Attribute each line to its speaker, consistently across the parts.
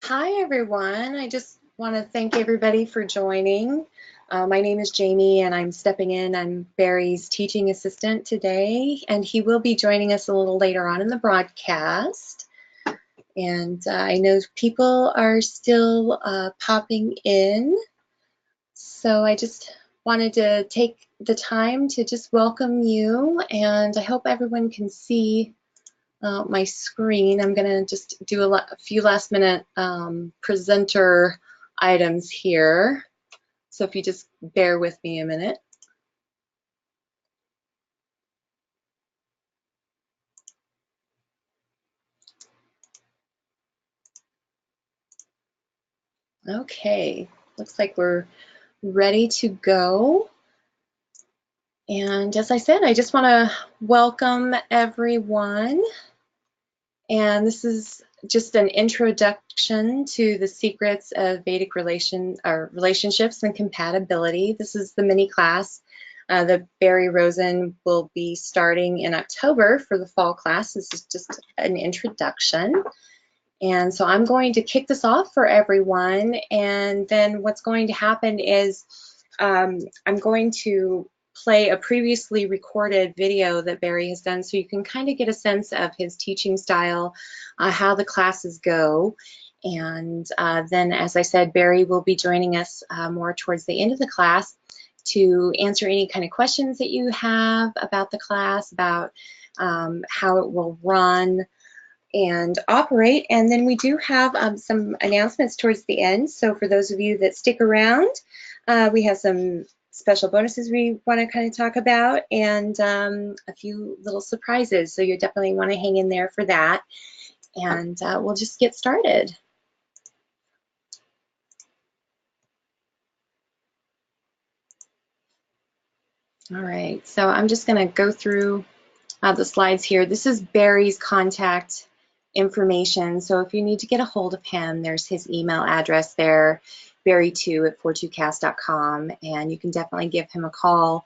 Speaker 1: Hi, everyone. I just want to thank everybody for joining. My name is Jamie, and I'm stepping in. I'm Barry's teaching assistant today, and he will be joining us a little later on in the broadcast. And I know people are still popping in, so I just wanted to take the time to just welcome you, and I hope everyone can see my screen. I'm going to just do a few last minute presenter items here. So if you just bear with me a minute. Okay, looks like we're ready to go. And as I said, I just want to welcome everyone. And this is just an introduction to the secrets of Vedic relationships and compatibility. This is the mini class that Barry Rosen will be starting in October for the fall class. This is just an introduction. And so I'm going to kick this off for everyone. And then what's going to happen is I'm going to play a previously recorded video that Barry has done so you can kind of get a sense of his teaching style, how the classes go. And then, as I said, Barry will be joining us more towards the end of the class to answer any kind of questions that you have about the class, about how it will run and operate. And then we do have some announcements towards the end. So for those of you that stick around, we have some special bonuses we want to kind of talk about and a few little surprises. So you definitely want to hang in there for that. And we'll just get started. All right, so I'm just going to go through the slides here. This is Barry's contact information. So if you need to get a hold of him, there's his email address there, barry2@42cast.com, and you can definitely give him a call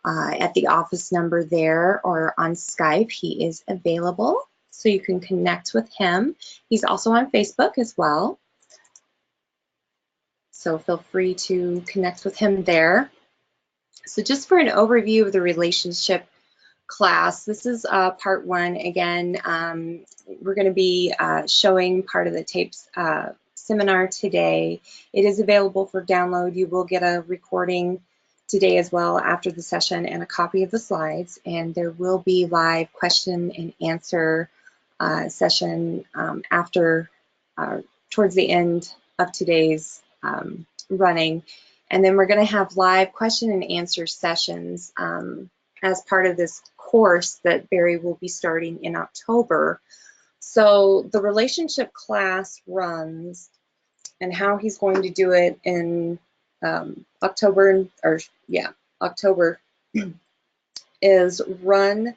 Speaker 1: at the office number there or on Skype. He is available, so you can connect with him. He's also on Facebook as well, so feel free to connect with him there. So just for an overview of the relationship class, this is part one. Again, we're going to be showing part of the tapes seminar today. It is available for download. You will get a recording today as well after the session and a copy of the slides, and there will be live question and answer session after towards the end of today's running. And then we're going to have live question and answer sessions as part of this course that Barry will be starting in October. So the relationship class runs, and how he's going to do it in October is run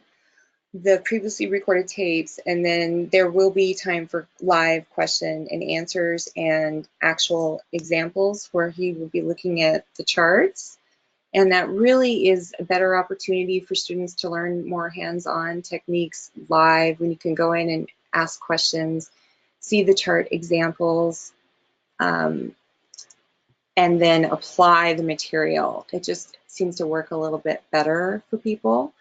Speaker 1: the previously recorded tapes, and then there will be time for live question and answers and actual examples where he will be looking at the charts. And that really is a better opportunity for students to learn more hands-on techniques live, when you can go in and ask questions, see the chart examples, and then apply the material. It just seems to work a little bit better for people.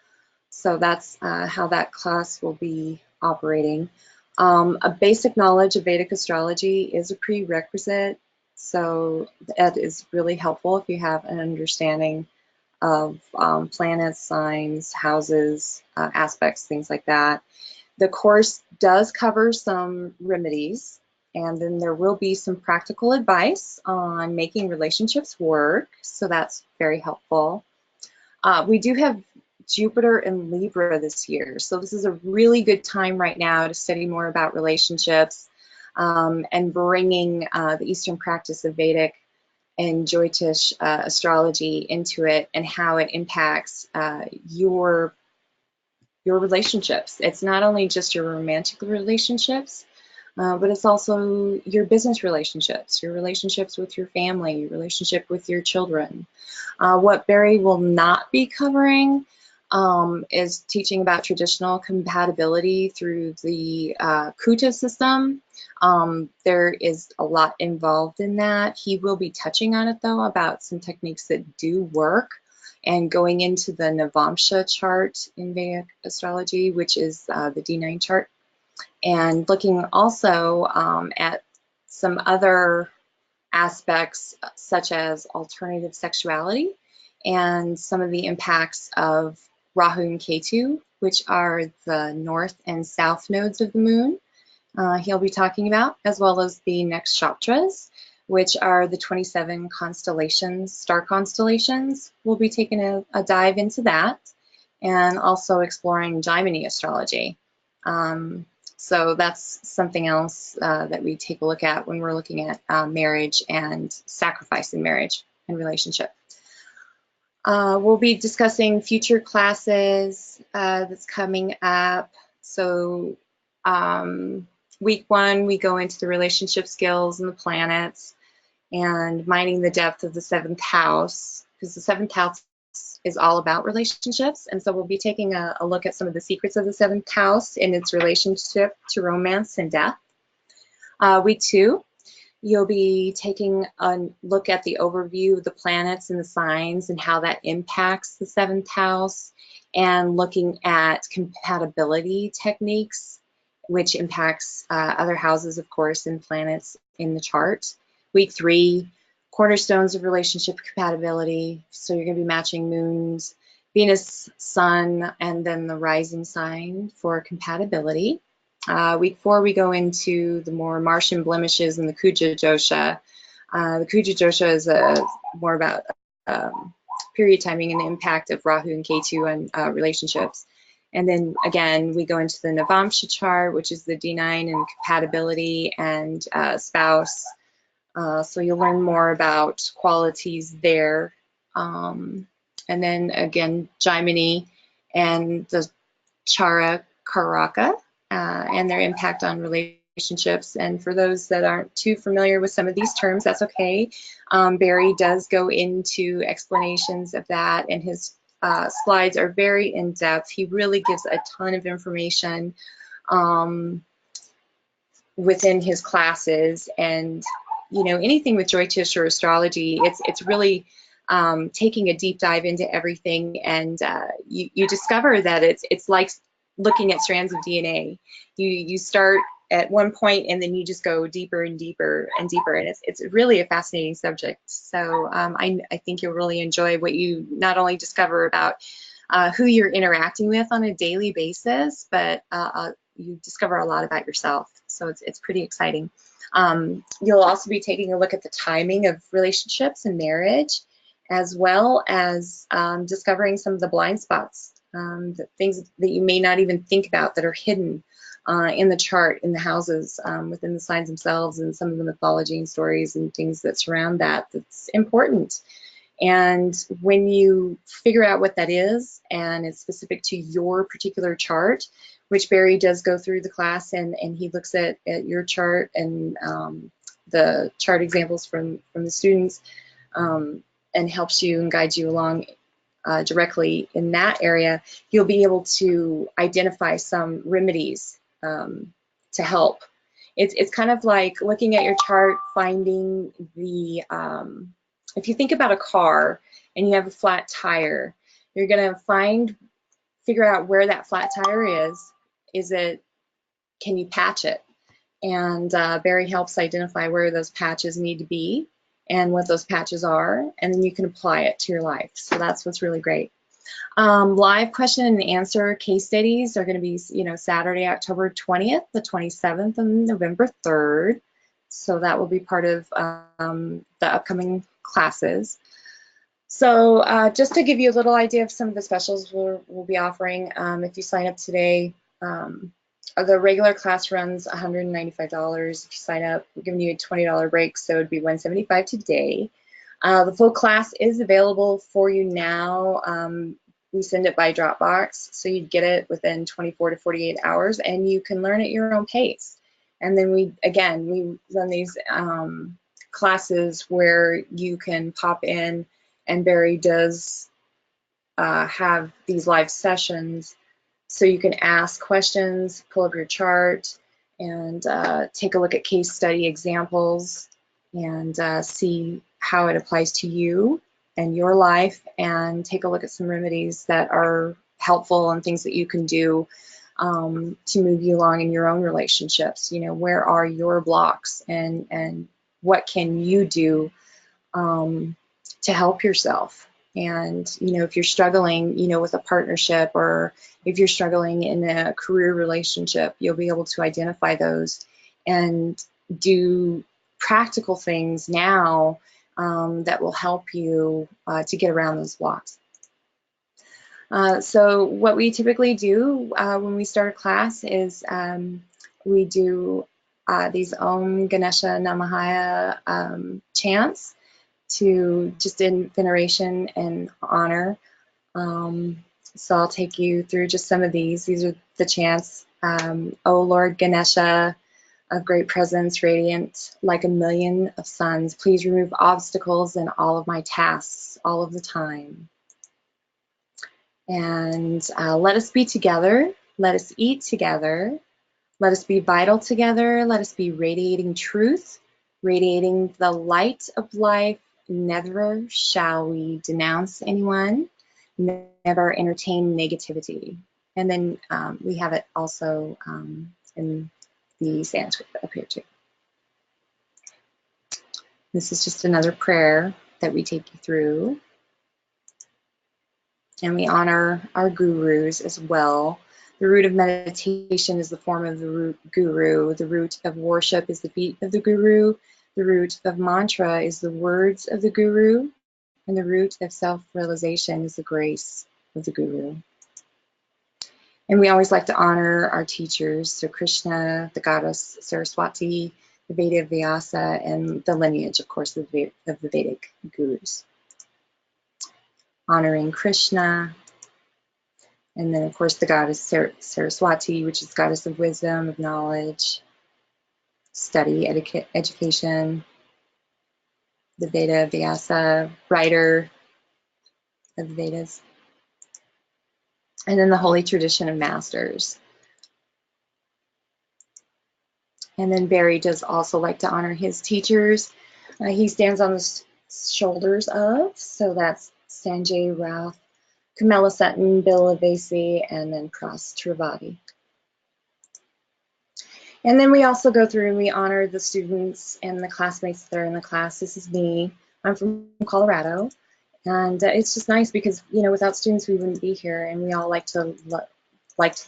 Speaker 1: So that's how that class will be operating. A basic knowledge of Vedic astrology is a prerequisite, so that is really helpful if you have an understanding of planets, signs, houses, aspects, things like that. The course does cover some remedies, and then there will be some practical advice on making relationships work, so that's very helpful. We do have Jupiter and Libra this year, so this is a really good time right now to study more about relationships and bringing the Eastern practice of Vedic and Jyotish astrology into it, and how it impacts your relationships. It's not only just your romantic relationships, but it's also your business relationships, your relationships with your family, your relationship with your children. What Barry will not be covering is teaching about traditional compatibility through the Kuta system. There is a lot involved in that. He will be touching on it though, about some techniques that do work, and going into the Navamsha chart in Vedic astrology, which is the D9 chart, and looking also at some other aspects such as alternative sexuality and some of the impacts of Rahu and Ketu, which are the north and south nodes of the moon. He'll be talking about, as well as the nakshatras, which are the 27 constellations, star constellations. We'll be taking a dive into that, and also exploring Jaimini astrology. So that's something else that we take a look at when we're looking at marriage and sacrifice in marriage and relationship. We'll be discussing future classes that's coming up. So week 1, we go into the relationship skills and the planets and mining the depth of the 7th house, because the 7th house is all about relationships. And so we'll be taking a look at some of the secrets of the 7th house and its relationship to romance and death. Week 2, you'll be taking a look at the overview of the planets and the signs and how that impacts the 7th house, and looking at compatibility techniques, which impacts other houses, of course, and planets in the chart. Week 3, cornerstones of relationship compatibility. So you're going to be matching moons, Venus, Sun, and then the rising sign for compatibility. Week 4, we go into the more Martian blemishes in the Kuja dosha. The Kuja dosha is more about period timing and the impact of Rahu and Ketu on relationships. And then again, we go into the Navamsha chart, which is the D9 and compatibility and spouse. So you'll learn more about qualities there. And then again, Jaimini and the Chara Karaka and their impact on relationships. And for those that aren't too familiar with some of these terms, that's okay. Barry does go into explanations of that, and his slides are very in-depth. He really gives a ton of information within his classes. And you know, anything with Jyotish or astrology, it's really taking a deep dive into everything, and you discover that it's like looking at strands of DNA. You start at one point and then you just go deeper and deeper and deeper, and it's really a fascinating subject. So I think you'll really enjoy what you not only discover about who you're interacting with on a daily basis, but you discover a lot about yourself. So it's pretty exciting. You'll also be taking a look at the timing of relationships and marriage, as well as discovering some of the blind spots, the things that you may not even think about that are hidden in the chart, in the houses, within the signs themselves, and some of the mythology and stories and things that surround that that's important. And when you figure out what that is, and it's specific to your particular chart, which Barry does go through the class, and he looks at your chart and the chart examples from the students, and helps you and guides you along directly in that area, you'll be able to identify some remedies to help. It's kind of like looking at your chart, finding the, if you think about a car and you have a flat tire, you're gonna figure out where that flat tire is. Can you patch it? And Barry helps identify where those patches need to be and what those patches are, and then you can apply it to your life. So that's what's really great. Live question and answer case studies are going to be, Saturday, October 20th, the 27th, and November 3rd. So that will be part of the upcoming classes. So just to give you a little idea of some of the specials we'll be offering, if you sign up today, the regular class runs $195. If you sign up, we're giving you a $20 break, so it'd be $175 today. The full class is available for you now. We send it by Dropbox, so you'd get it within 24 to 48 hours, and you can learn at your own pace. And then we run these classes where you can pop in, and Barry does have these live sessions so you can ask questions, pull up your chart, and take a look at case study examples and see how it applies to you and your life, and take a look at some remedies that are helpful and things that you can do to move you along in your own relationships. You know, where are your blocks, and what can you do to help yourself? And, you know, if you're struggling, you know, with a partnership, or if you're struggling in a career relationship, you'll be able to identify those and do practical things now that will help you to get around those blocks. So what we typically do when we start a class is we do these Om Ganesha Namahaya chants to just in veneration and honor. So I'll take you through just some of these. These are the chants. O Lord Ganesha, of great presence, radiant like a million of suns, please remove obstacles in all of my tasks all of the time. And let us be together. Let us eat together. Let us be vital together. Let us be radiating truth, radiating the light of life. Never shall we denounce anyone. Never entertain negativity. And then we have it also in the Sanskrit up here too. This is just another prayer that we take you through. And we honor our gurus as well. The root of meditation is the form of the guru. The root of worship is the feet of the guru. The root of mantra is the words of the guru. And the root of self-realization is the grace of the guru. And we always like to honor our teachers, so Krishna, the goddess Saraswati, the Veda Vyasa, and the lineage, of course, of the Vedic gurus. Honoring Krishna, and then, of course, the goddess Saraswati, which is goddess of wisdom, of knowledge, study, education. The Veda Vyasa, writer of the Vedas. And then the holy tradition of masters. And then Barry does also like to honor his teachers. He stands on the shoulders of, so that's Sanjay Rath, Kamala Sutton, Bill Avesi, and then Pras Trivedi. And then we also go through and we honor the students and the classmates that are in the class. This is me. I'm from Colorado. And it's just nice because, you know, without students we wouldn't be here, and we all like to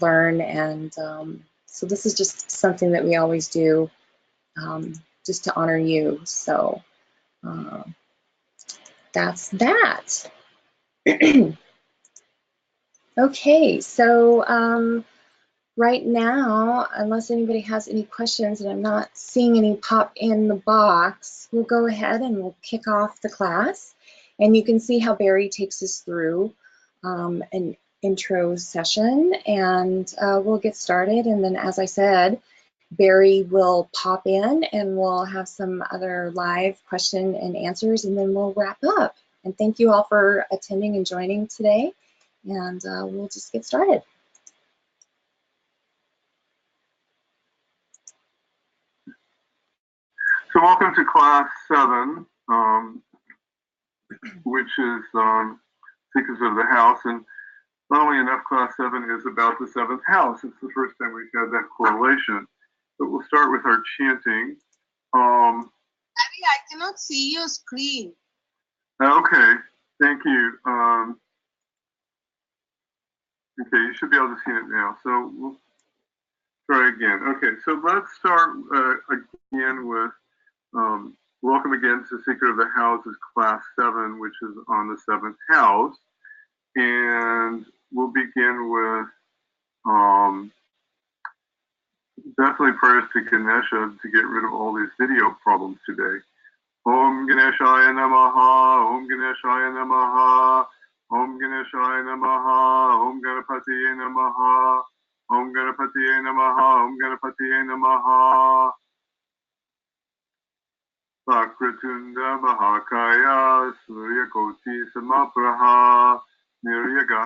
Speaker 1: learn. And so this is just something that we always do just to honor you. So that's that. Okay, so right now, unless anybody has any questions, and I'm not seeing any pop in the box, we'll go ahead and we'll kick off the class. And you can see how Barry takes us through an intro session, and we'll get started. And then, as I said, Barry will pop in and we'll have some other live question and answers, and then we'll wrap up. And thank you all for attending and joining today, and we'll just get started.
Speaker 2: So welcome to class 7, which is Seekers of the House. And not only enough, class 7 is about the 7th house. It's the first time we've had that correlation. But we'll start with our chanting.
Speaker 3: Daddy, I cannot see your screen.
Speaker 2: Okay, thank you. Okay, you should be able to see it now. So we'll try again. Okay, so let's start again with welcome again to Secret of the Houses, class 7, which is on the 7th house. And we'll begin with definitely prayers to Ganesha to get rid of all these video problems today. Om Ganeshaya Namaha, Om Ganeshaya Namaha, Om Ganeshaya Namaha, Om Ganapatiye Namaha, Om Ganapatiye Namaha, Om Ganapatiye Namaha. Vakratunda Mahakaya, Surya Koti Samapraha, Niryaga,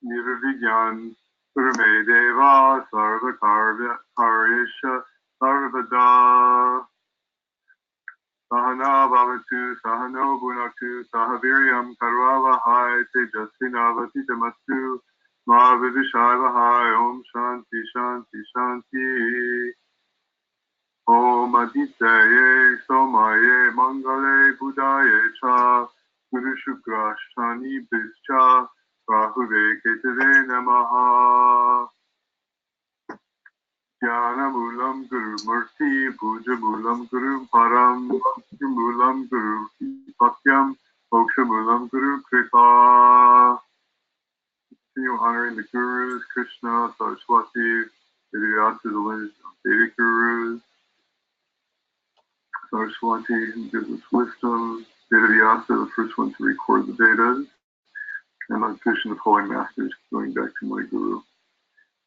Speaker 2: Nirvigyan, Purme Deva, Sarva Karyesha, Sarvada, Sahana Bhavatu, Sahano Bhunaktu, Sahaviryam Karvavahai, Tejasvinavati Mahavishayavahai, Om Shanti Shanti Shanti. Om Adityaye Somaye Mangale Buddhaye Cha Guru Shukrashtani Bhischa Rahuve Ketave Namaha Jnana Mulam Guru Murti Puja Mulam Guru Param Bhakti Mulam Guru Bhakyam Moksha Mulam Guru Kripa. Continue honoring the Gurus, Krishna, Saraswati, Vedayata, the lineage of Vedic Gurus. Saraswati, who gives us wisdom, Vedavyasa, the first one to record the Vedas, and my tradition of Holy Masters, going back to my Guru.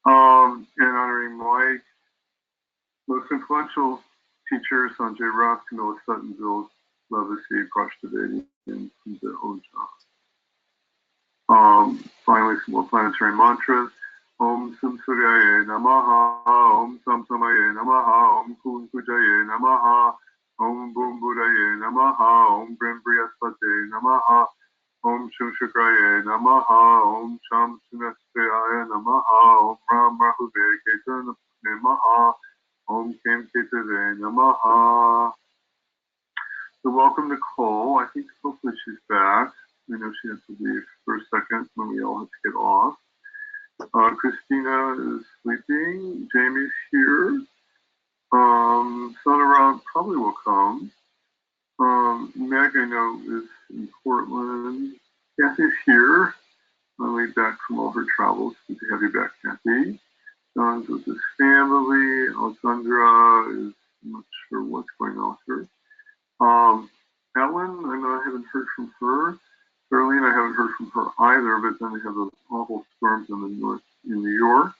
Speaker 2: And honoring my most influential teachers, Sanjay Roth, Camilla Sutton, Bill Levacy, Prashtavedi, and the Oja. Finally, some more planetary mantras. Om Sum Suryaye Namaha, Om Sam Samaye Namaha, Om Kun Kujaye Namaha, Om Bhum Buddhaye Namaha, Om Brahm Brihaspate Namaha, Om Shum Shukraye Namaha, Om Sham Sunastraya Namaha, Om Ram Rahuve Ketan Namaha, Om Kem Ketave Namaha. So welcome Nicole. I think hopefully she's back. I know she had to leave for a second when we all had to get off. Christina is sleeping. Jamie's here. Sonara probably will come. Meg, I know, is in Portland. Kathy's here. Only back from all her travels. Good to have you back, Kathy. John's with his family. Alexandra is not sure what's going on with her. Ellen, I know I haven't heard from her. Darlene, I haven't heard from her either, but then we have those awful storms in the north in New York.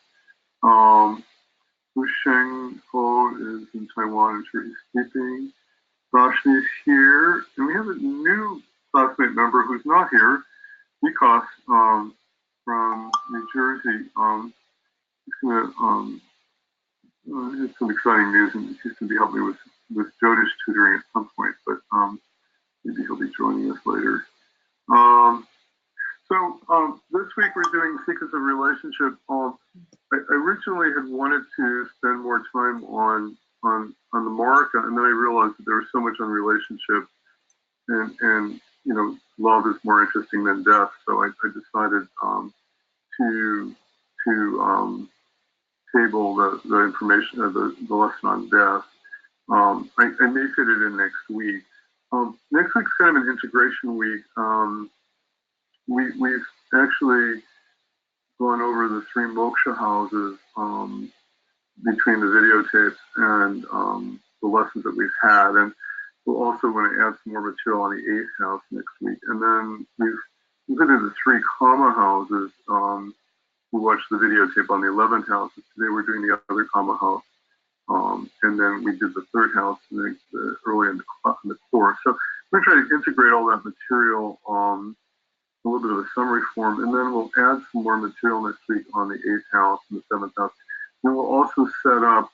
Speaker 2: Wu Sheng Ho is in Taiwan. I'm sure he's sleeping. Roshni is here. And we have a new classmate member who's not here, Nikos, from New Jersey. He's going to have some exciting news, and he's going to be helping me with Jodish tutoring at some point, but maybe he'll be joining us later. This week we're doing Secrets of Relationship. I originally had wanted to spend more time on the Marika, and then I realized that there was so much on relationship, and you know, love is more interesting than death. So I decided to table the information of the lesson on death. I may fit it in next week. Next week's kind of an integration week. We've actually gone over the 3 moksha houses between the videotapes and the lessons that we've had, and we'll also want to add some more material on the 8th house next week. And then we've visited the 3 karma houses. We watched the videotape on the 11th house. Today we're doing the other karma house. And then we did the 3rd house early in the course. So we're going to try to integrate all that material, a little bit of a summary form, and then we'll add some more material next week on the 8th house and the 7th house. And we'll also set up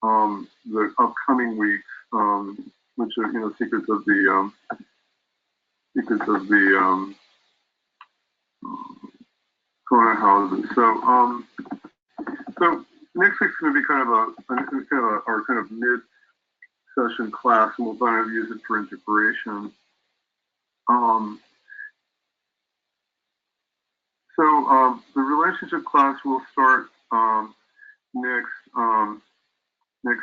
Speaker 2: the upcoming weeks, which are, you know, secrets of the Kona houses. So next week's going to be kind of our kind of mid-session class, and we'll kind of use it for integration. The relationship class will start next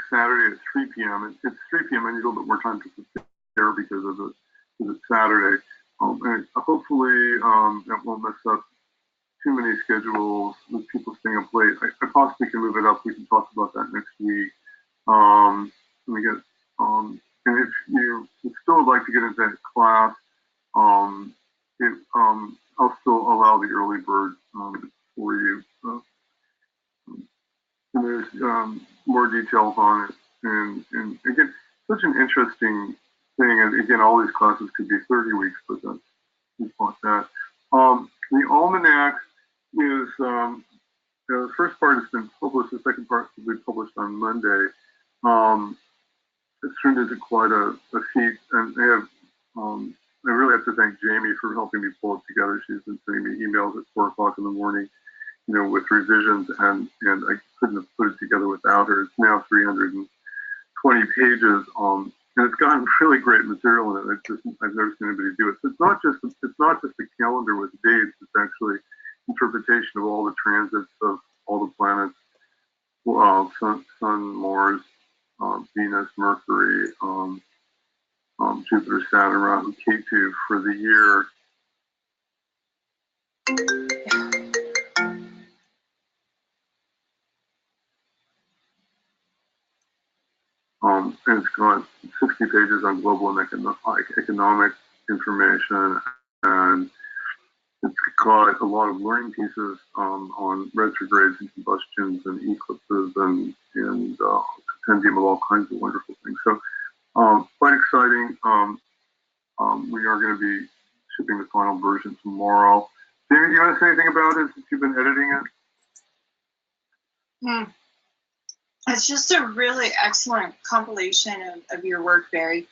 Speaker 2: Saturday at 3 p.m. It's 3 p.m. I need a little bit more time to prepare because it's Saturday. And hopefully that won't mess up too many schedules with people staying up late. I possibly can move it up. We can talk about that next week. And if you still would like to get into that class, I'll still allow the early bird for you. And there's more details on it. And again, such an interesting thing. And again, all these classes could be 30 weeks, but we want that. The almanac is, the first part has been published, the second part will be published on Monday. It's turned into quite a feat, and I really have to thank Jamie for helping me pull it together. She's been sending me emails at 4 o'clock in the morning, with revisions, and I couldn't have put it together without her. It's now 320 pages, and it's gotten really great material in it. I've never seen anybody do it. So it's not just a calendar with dates. It's actually interpretation of all the transits of all the planets, Sun, Mars, Venus, Mercury, Jupiter, Saturn, Ketu for the year. And it's got 60 pages on global and economic information, and it's got a lot of learning pieces on retrogrades and combustions and eclipses and compendium of all kinds of wonderful things. So quite exciting. We are going to be shipping the final version tomorrow. David, do you want to say anything about it since you've been editing it?
Speaker 4: It's just a really excellent compilation of your work, Barry.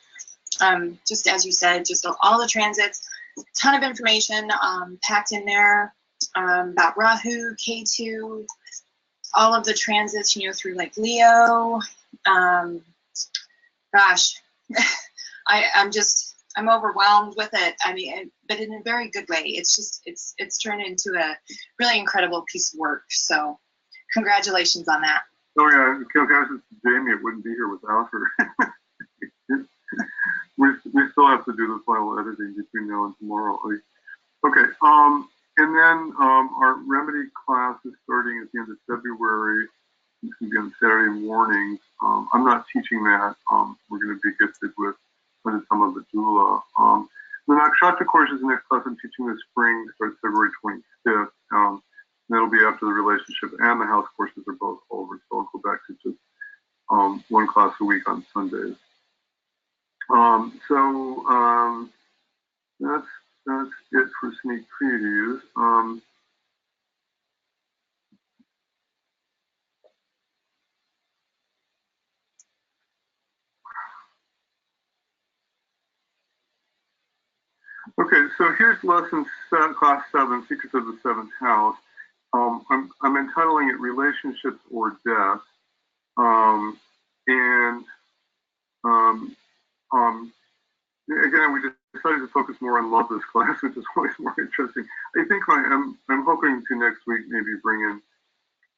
Speaker 4: Just as you said, just all the transits, a ton of information packed in there about Rahu, Ketu, all of the transits, through like Leo. Gosh, I'm overwhelmed with it. I mean, but in a very good way. It's turned into a really incredible piece of work. So congratulations on that.
Speaker 2: Oh yeah, because Jamie, it wouldn't be here without her. we still have to do the final editing between now and tomorrow. Okay, and then our remedy class is starting at the end of February. It's going to be on Saturday mornings. I'm not teaching that. We're going to be gifted with some of the doula. The Nakshatra course is the next class I'm teaching this spring. Starts February 25th. That'll be after the relationship and the house courses are both over. So I'll go back to just one class a week on Sundays. That's it for sneak previews. Okay, so here's class 7, Secrets of the Seventh House. I'm entitling it Relationships or Death. Again, we decided to focus more on love this class, which is always more interesting. I think I'm hoping to next week maybe bring in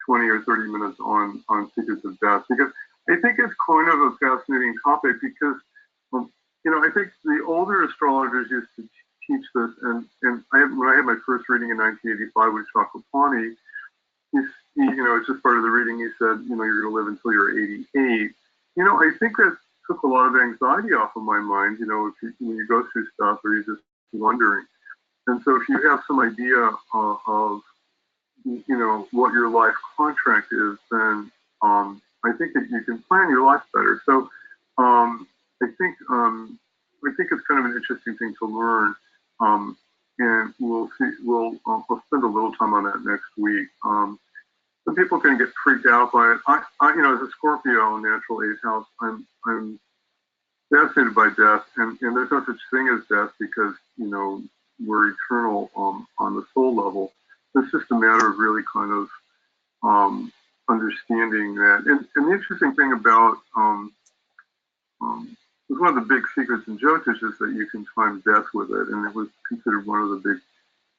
Speaker 2: 20 or 30 minutes on Secrets of Death, because I think it's kind of a fascinating topic, because I think the older astrologers used to teach this, and when I had my first reading in 1985 with Chakrapani, it's just part of the reading. He said, you're going to live until you're 88. I think that took a lot of anxiety off of my mind. When you go through stuff, or you're just wondering. And so, if you have some idea of what your life contract is, then I think that you can plan your life better. So, I think it's kind of an interesting thing to learn. And we'll spend a little time on that next week. Some people can get freaked out by it. I as a Scorpio, natural 8th house, I'm fascinated by death, and there's no such thing as death, because we're eternal on the soul level. It's just a matter of really kind of understanding that. And the interesting thing about one of the big secrets in Jyotish is that you can time death with it, and it was considered one of the big,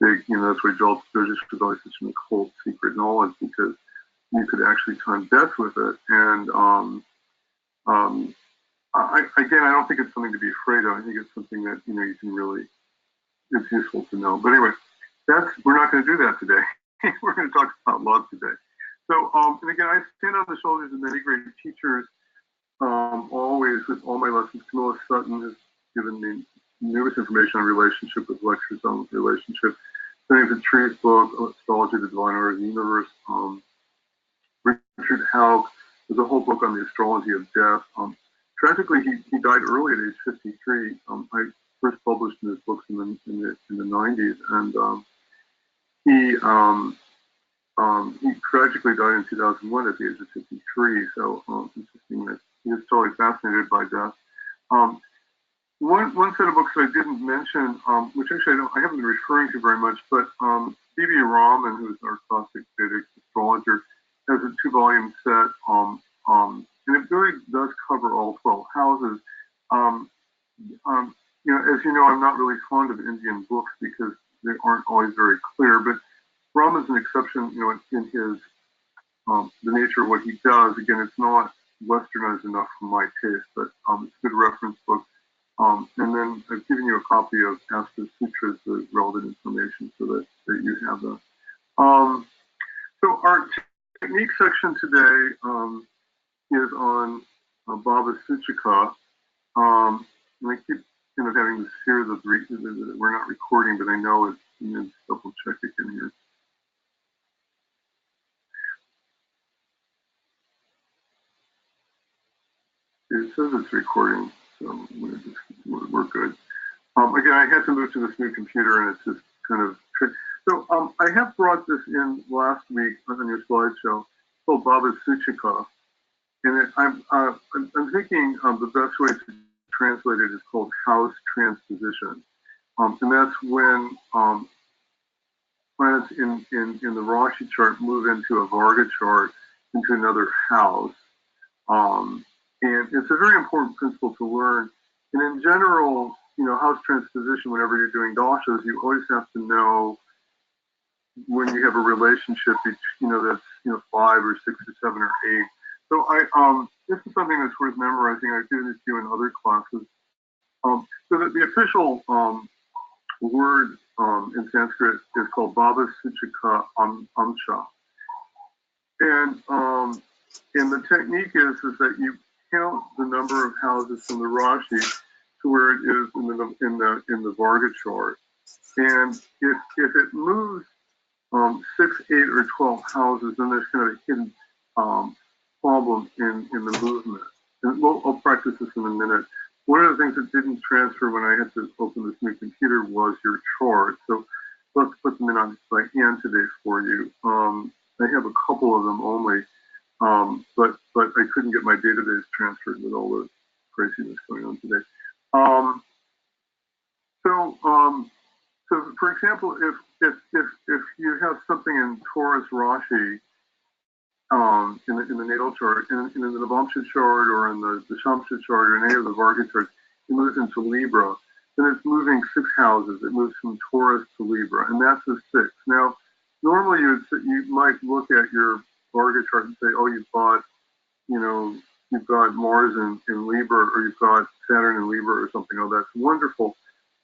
Speaker 2: that's why Jyotish was always such an occult secret knowledge, because you could actually time death with it. And I don't think it's something to be afraid of. I think it's something that you can really, it's useful to know. But anyway, we're not going to do that today. We're going to talk about love today. So, and again, I stand on the shoulders of many great teachers. Always with all my lessons. Camilla Sutton has given me numerous information on relationship, with lectures on relationship. Sending the Trees book, Astrology, the Divine Order of the Universe. Richard Hauck, there's a whole book on the astrology of death. Tragically, he died early at age 53. I first published in his books in the 90s, and he tragically died in 2001 at the age of 53. So interesting that he was totally fascinated by death. One set of books that I didn't mention, which actually I haven't been referring to very much, but B.B. Rahman, who's our classic Vedic astrologer, has a 2-volume set, and it really does cover all 12 houses. As you know, I'm not really fond of Indian books because they aren't always very clear, but Rahman's an exception, in his the nature of what he does. Again, it's not westernized enough for my taste, but it's a good reference book. And then I've given you a copy of Asta Sutras, the relevant information, so that you have that. So our technique section today is on Baba Suchika. And I keep having this fear that we're not recording, but I know it's, double check again here. It says it's recording, so we're good. Again, I had to move to this new computer, and it's just kind of tricky. So I have brought this in last week on your slideshow. It's called Baba Suchika, and I'm thinking the best way to translate it is called house transposition, and that's when planets in the Rashi chart move into a Varga chart into another house. And it's a very important principle to learn. And in general, house transposition, whenever you're doing dashas, you always have to know when you have a relationship, that's 5 or 6 or 7 or 8. So this is something that's worth memorizing. I've given this to you in other classes. So that the official word in Sanskrit is called Baba Suchika Amsha. And the technique is that you count the number of houses from the Rashi to where it is in the Varga chart, and if it moves 6, 8, or 12 houses, then there's kind of a hidden problem in the movement. And I'll practice this in a minute. One of the things that didn't transfer when I had to open this new computer was your chart. So let's put them in on by hand today for you. I have a couple of them only. But I couldn't get my database transferred with all the craziness going on today. So for example, if you have something in Taurus Rashi in the natal chart, in the Navamsha chart, or in the Shamsha chart, or in any of the Varga charts, it moves into Libra. Then it's moving 6 houses. It moves from Taurus to Libra, and that's a 6. Now, normally you might look at your Varga chart and say, oh, you've got Mars in Libra, or you've got Saturn in Libra or something. Oh, that's wonderful.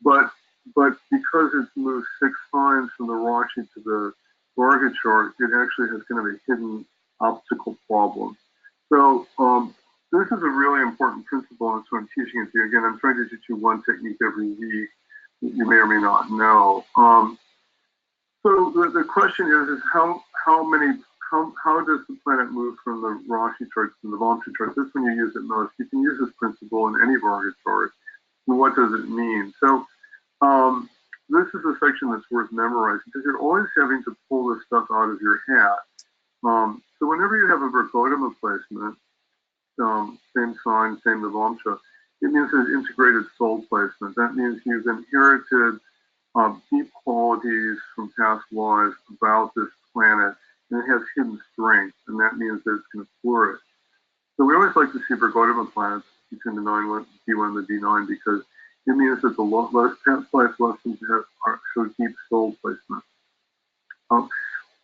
Speaker 2: But because it's moved 6 times from the Rashi to the Varga chart, it actually has kind of a hidden obstacle problem. So this is a really important principle, and so I'm teaching it to you. Again, I'm trying to teach you one technique every week that you may or may not know. So the question is how does the planet move from the Rashi chart to the Vamsa chart? This one you use it most. You can use this principle in any Varga chart. And what does it mean? So this is a section that's worth memorizing because you're always having to pull this stuff out of your hat. So whenever you have a Vergodama placement, same sign, same Navamsha, it means there's integrated soul placement. That means you've inherited deep qualities from past lives about this planet, and it has hidden strength, and that means that it's going to flourish. So we always like to see Vergodama planets between the D1 and the D9 because it means that the past life lessons show deep soul placement.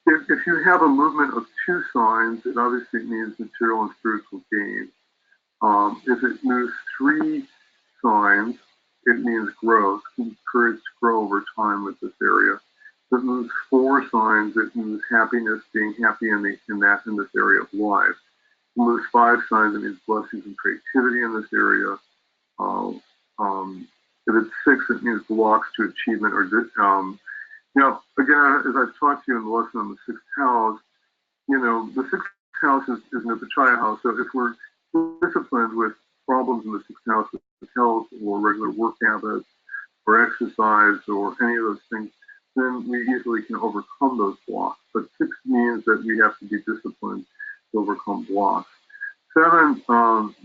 Speaker 2: If you have a movement of 2 signs, it obviously means material and spiritual gain. If it moves 3 signs, it means growth, courage to grow over time with this area. If it moves 4 signs, it means happiness, being happy in this area of life. If it moves 5 signs, it means blessings and creativity in this area. If it's 6, it means blocks to achievement or again, as I've taught you in the lesson on the 6th house, the 6th house is an Upachaya house. So if we're disciplined with problems in the 6th house with health or regular work habits or exercise or any of those things, then we easily can overcome those blocks. But 6 means that we have to be disciplined to overcome blocks. 7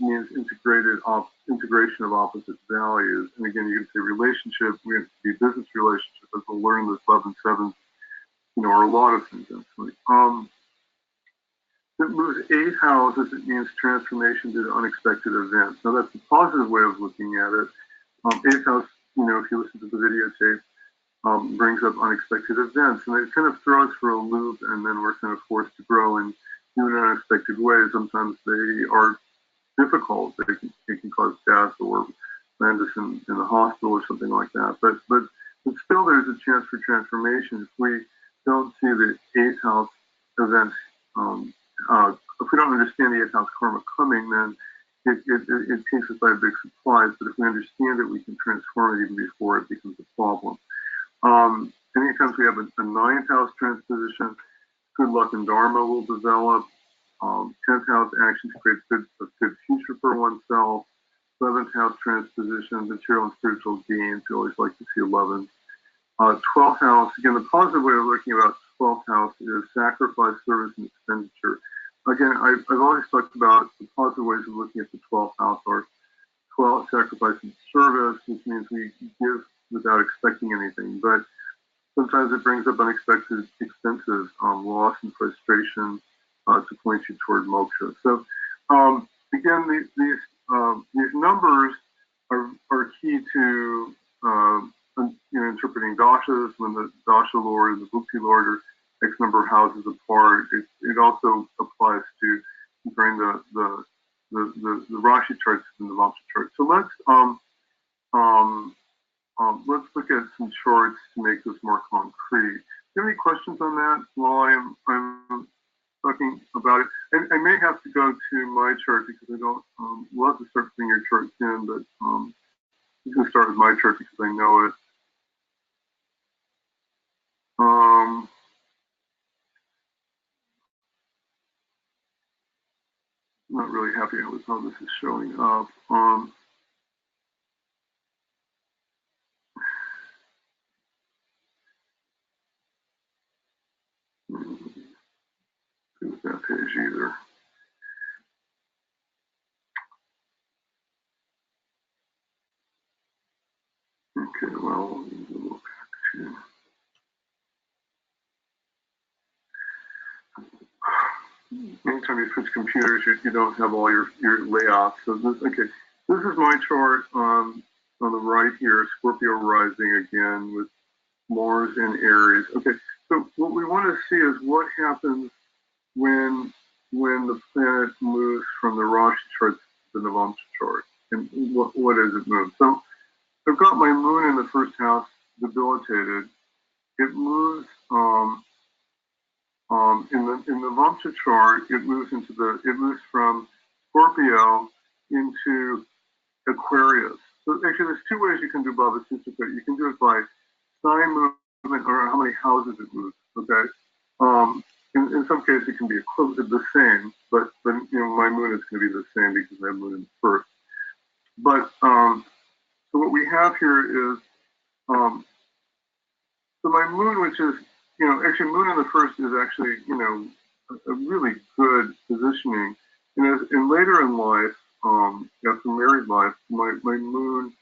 Speaker 2: means integration of opposite values. And again, you can say relationship, we have to be business relationship, as we'll learn this 11-7, are a lot of things actually. It moves 8 houses, it means transformation due to unexpected events. Now that's a positive way of looking at it. 8th house, if you listen to the videotape, brings up unexpected events, and it kind of throws for a loop, and then we're kind of forced to grow in new and unexpected ways. Sometimes they are difficult. They can cause death or land us in the hospital or something like that. But still, there's a chance for transformation if we don't see the 8th house events. If we don't understand the 8th house karma coming, then it takes us by a big surprise. But if we understand it, we can transform it even before it becomes a problem. Anytime we have a 9th house transposition, good luck and dharma will develop. 10th house actions create a good future for oneself. 11th house transposition, material and spiritual gains. We always like to see 11. 12th house, again, the positive way of looking about 12th house is sacrifice, service, and expenditure. Again, I've always talked about the positive ways of looking at the 12th house are 12, sacrifice and service, which means we give without expecting anything. But sometimes it brings up unexpected expenses, loss and frustration to point you toward moksha. So again, these numbers are key to interpreting dashas. When the dasha lord and the bhukti lord are X number of houses apart, it also applies to comparing the Rashi charts and the Vamsa charts. So let's look at some charts to make this more concrete. Do you have any questions on that while I'm talking about it? And I may have to go to my chart because I don't, we'll have to start putting your charts in, but I'm going to start with my chart because I know it. I'm not really happy with how this is showing up. With that page either. Okay, well, we'll go back to. Anytime you switch computers, you don't have all your layouts. So this is my chart on the right here, Scorpio rising again with Mars in Aries. Okay, so what we want to see is what happens when the planet moves from the Rashi chart to the Navamsa chart, and what does it move? So I've got my moon in the first house debilitated. It moves in the Vamsa chart. It moves from Scorpio into Aquarius. So actually, there's 2 ways you can do Bhava Suchika. You can do it by sign movement or how many houses it moves. Okay. In some cases, it can be the same, but my moon is going to be the same because I have moon in the first. But so what we have here is so my moon, which is actually moon in the first is actually a really good positioning. And later in life, after married life, my moon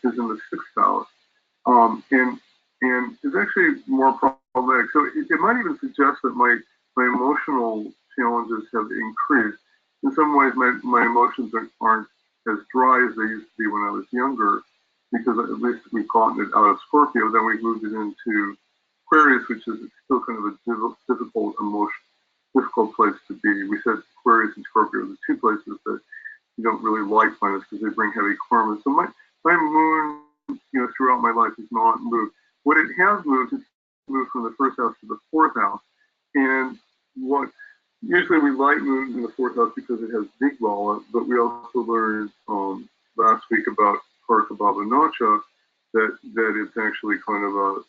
Speaker 2: is in the 6th house, and it's actually more problematic. So it might even suggest that my emotional challenges have increased. In some ways, my emotions aren't as dry as they used to be when I was younger, because at least we've gotten it out of Scorpio. Then we moved it into Aquarius, which is still kind of a difficult place to be. We said Aquarius and Scorpio are the 2 places that you don't really like planets because they bring heavy karma. So my moon, throughout my life has not moved. What it has moved, it's moved from the 1st house to the 4th house. And what usually we like moons in the 4th house because it has Digbala, but we also learned last week about Karka Baba Nacha that it's actually kind of a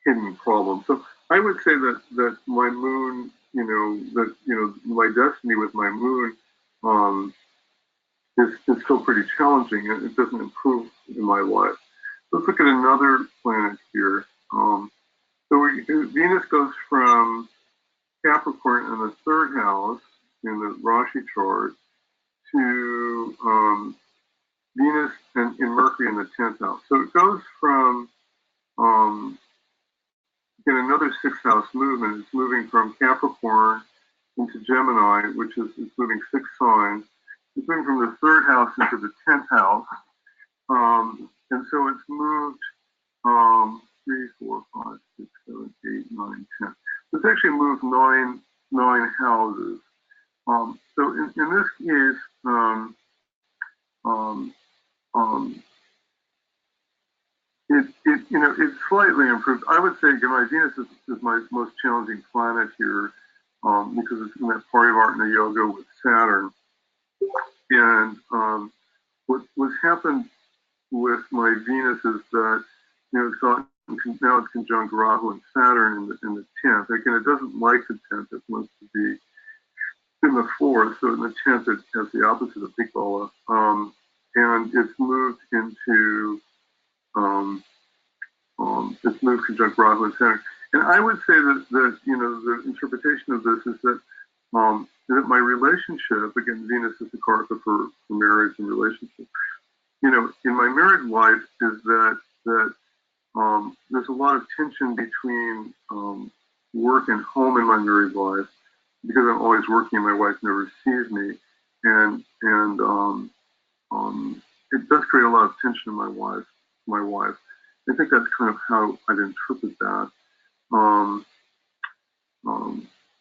Speaker 2: hidden problem. So I would say that my moon, my destiny with my moon is still pretty challenging, and it doesn't improve in my life. Let's look at another planet here. Venus goes from Capricorn in the 3rd house in the Rashi chart to Venus and in Mercury in the 10th house. So it goes from in another 6th house movement. It's moving from Capricorn into Gemini, which is it's moving 6 signs. It's moving from the 3rd house into the 10th house. And so it's moved 3, 4, 5, 6, 7, 8, 9, 10. It's actually moved nine houses. So in this case, it's slightly improved. I would say, again, my Venus is my most challenging planet here because it's in that Parivartana yoga with Saturn. And what's happened with my Venus is that now it's conjunct Rahu and Saturn in the 10th. Again, it doesn't like the 10th. It wants to be in the 4th. So in the 10th, it has the opposite of Dikbala. And it's moved into it's moved conjunct Rahu and Saturn. And I would say that the interpretation of this is that that my relationship, again, Venus is the karaka for marriage and relationship. In my married life is that there's a lot of tension between work and home in my married life because I'm always working and my wife never sees me, and it does create a lot of tension in my wife. I think that's kind of how I'd interpret that.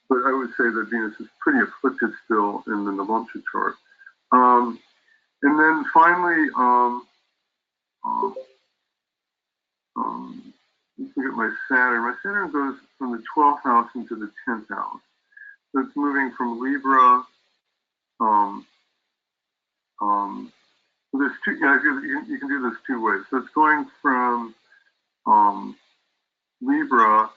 Speaker 2: But I would say that Venus is pretty afflicted still in the Navamsha chart. And then finally, let's look at my Saturn. My Saturn goes from the 12th house into the 10th house. So it's moving from Libra. So there's two. You can do this 2 ways. So it's going from Libra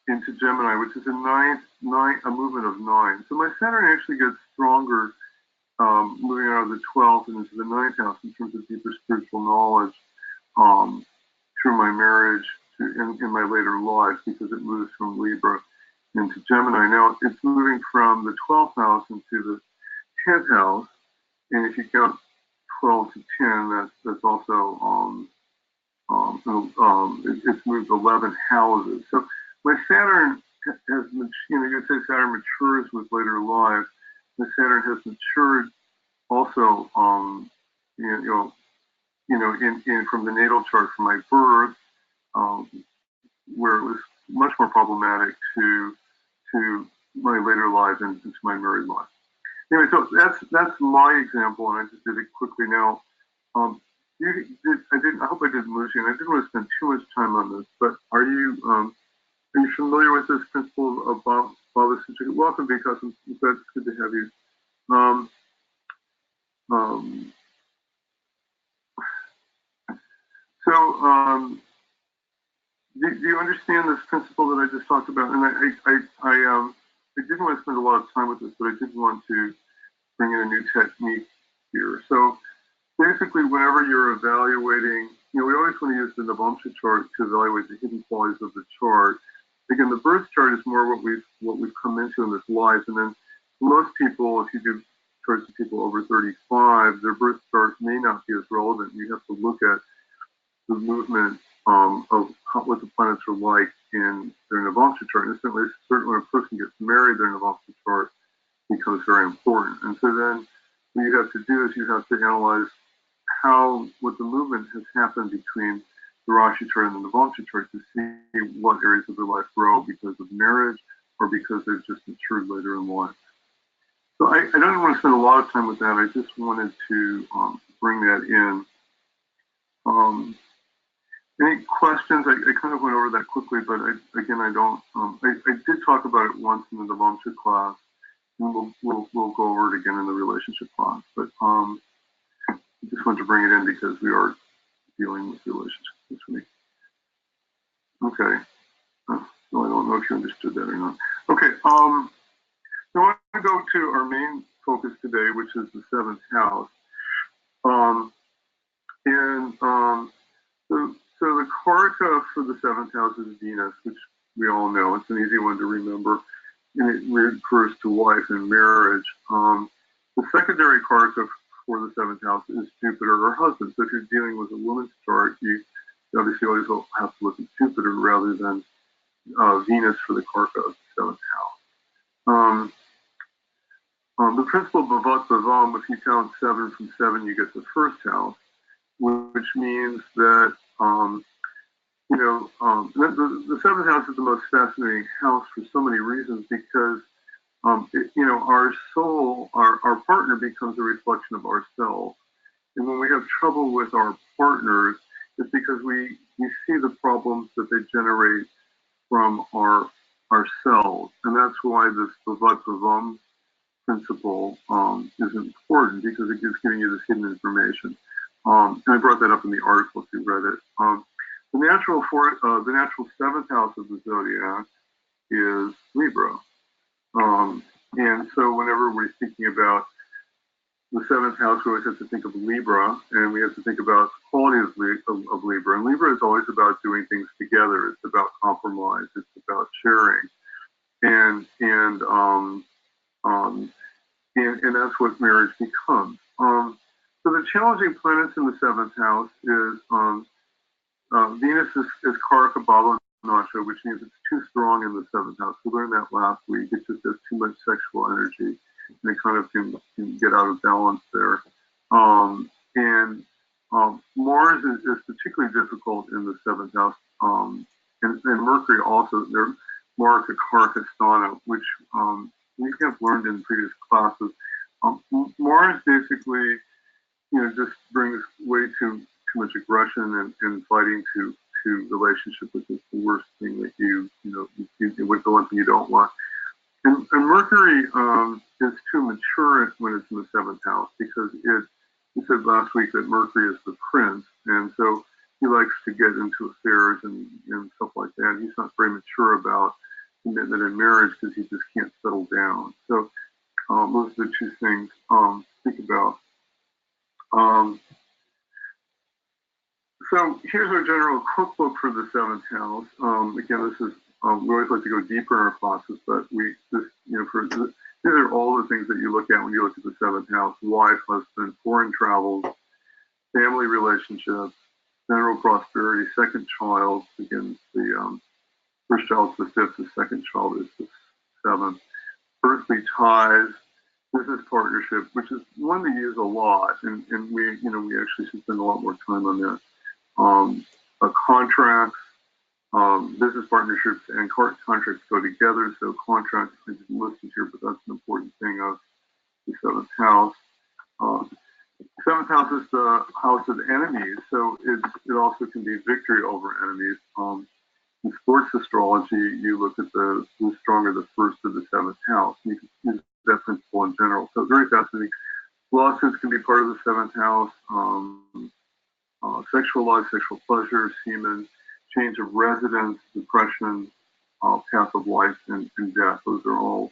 Speaker 2: into Gemini, which is a movement of 9. So my Saturn actually gets stronger moving out of the 12th and into the 9th house in terms of deeper spiritual knowledge through my marriage in my later life because it moves from Libra into Gemini. Now it's moving from the 12th house into the 10th house, and if you count 12 to 10, that's also it's moved 11 houses. So my Saturn has, you'd say Saturn matures with later life. My Saturn has matured also, from the natal chart from my birth, where it was much more problematic to my later life and to my married life. Anyway, so that's my example, and I just did it quickly now. I hope I didn't lose you, and I didn't want to spend too much time on this, but are you familiar with this principle of Bhava Suchika? Welcome, Vikas. It's good to have you. Do you understand this principle that I just talked about? And I didn't want to spend a lot of time with this, but I did want to bring in a new technique here. So basically, whenever you're evaluating, we always want to use the Navamsha chart to evaluate the hidden qualities of the chart. Again, the birth chart is more what we've come into in this life, and then most people, if you do charts of people over 35, their birth chart may not be as relevant. You have to look at the movement of what the planets are like in their Navamsha chart. And certainly when a person gets married, their Navamsha chart becomes very important. And so then what you have to do is you have to analyze what the movement has happened between the Rashi chart and the Navamsha chart to see what areas of their life grow because of marriage or because they've just matured later in life. So I don't want to spend a lot of time with that. I just wanted to bring that in. Any questions? I kind of went over that quickly, but I don't. I did talk about it once in the Navamsha class, and we'll go over it again in the relationship class. But I just wanted to bring it in because we are dealing with relationships this week. Okay. So I don't know if you understood that or not. Okay. So I want to go to our main focus today, which is the 7th house. So the Karaka for the seventh house is Venus, which we all know. It's an easy one to remember, and it refers to wife and marriage. The secondary Karaka for the seventh house is Jupiter or husband. So if you're dealing with a woman's chart, you obviously always have to look at Jupiter rather than Venus for the Karaka of the seventh house. The principle of Bhavat Bhavam, if you count 7 from 7, you get the first house, which means that the seventh house is the most fascinating house for so many reasons because our soul, our partner becomes a reflection of ourselves. And when we have trouble with our partners, it's because we see the problems that they generate from ourselves. And that's why this Bhavat Bhavam principle is important because it gives giving you this hidden information. And I brought that up in the article if you read it. The natural seventh house of the zodiac is Libra. And so whenever we're thinking about the seventh house, we always have to think of Libra, and we have to think about the quality of Libra. And Libra is always about doing things together. It's about compromise. It's about sharing. And that's what marriage becomes. So the challenging planets in the seventh house is Venus is Karaka Bala Nasha, which means it's too strong in the seventh house. We learned that last week. It just has too much sexual energy, and it kind of can get out of balance there. Mars is particularly difficult in the seventh house, and Mercury also. They're Mars at Karakasthana, which we have learned in previous classes. Mars basically, just brings way too much aggression and fighting to relationship, which is the worst thing that you with the one thing you don't want. And Mercury is too mature when it's in the seventh house because we said last week that Mercury is the prince, and so he likes to get into affairs and stuff like that. He's not very mature about commitment and marriage because he just can't settle down. So those are the two things to think about. So here's our general cookbook for the seventh house. Again, this is we always like to go deeper in our classes, but these are all the things that you look at when you look at the seventh house: wife, husband, foreign travels, family relationships, general prosperity, second child. Again, the first child is the fifth, the second child is the seventh. Earthly ties, business partnership, which is one we use a lot, and we actually should spend a lot more time on that. Contracts, business partnerships, and contracts go together. So contracts, I didn't list it here, but that's an important thing of the seventh house. Seventh house is the house of enemies, so it also can be victory over enemies. In sports astrology, you look at the stronger the first or the seventh house. You can use that principle in general. So it's very fascinating. Lawsuits can be part of the seventh house. Sexual life, sexual pleasure, semen, change of residence, depression, path of life, and death. Those are all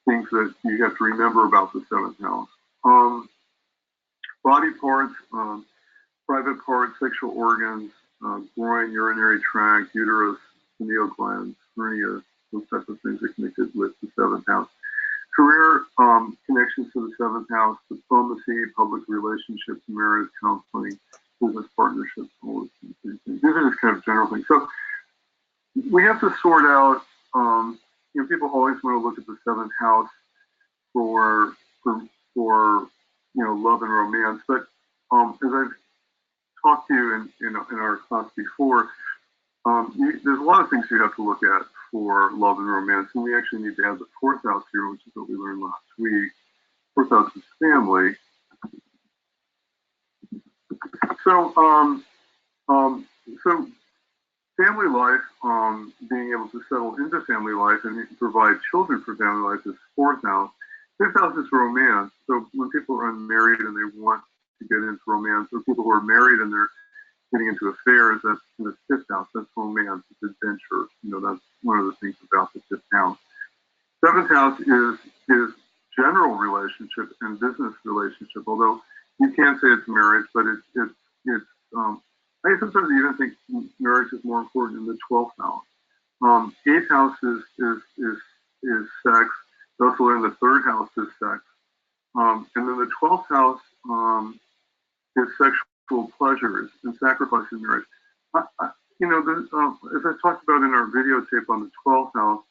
Speaker 2: things that you have to remember about the seventh house. Body parts, private parts, sexual organs, groin, urinary tract, uterus, pineal glands, hernia, those types of things are connected with the seventh house. Career connections to the seventh house, diplomacy, public relationships, marriage, counseling, business partnerships, all those things. These are just kind of general things. So we have to sort out, people always want to look at the seventh house for love and romance. But as I've talked to you in our class before, there's a lot of things you have to look at for love and romance, and we actually need to add the fourth house here, which is what we learned last week. Fourth house is family. So family life, being able to settle into family life and provide children for family life is fourth house. Fifth house is romance. So when people are unmarried and they want to get into romance, or people who are married and they're getting into affairs, that's in the fifth house. That's romance. It's adventure. That's one of the things about the fifth house. Seventh house is general relationship and business relationship. Although you can't say it's marriage, but it's I sometimes even think marriage is more important in the 12th house. 8th house is sex. We also learn the 3rd house is sex. And then the 12th house is sexual pleasures and sacrifice in marriage. You know, as I talked about in our videotape on the 12th house,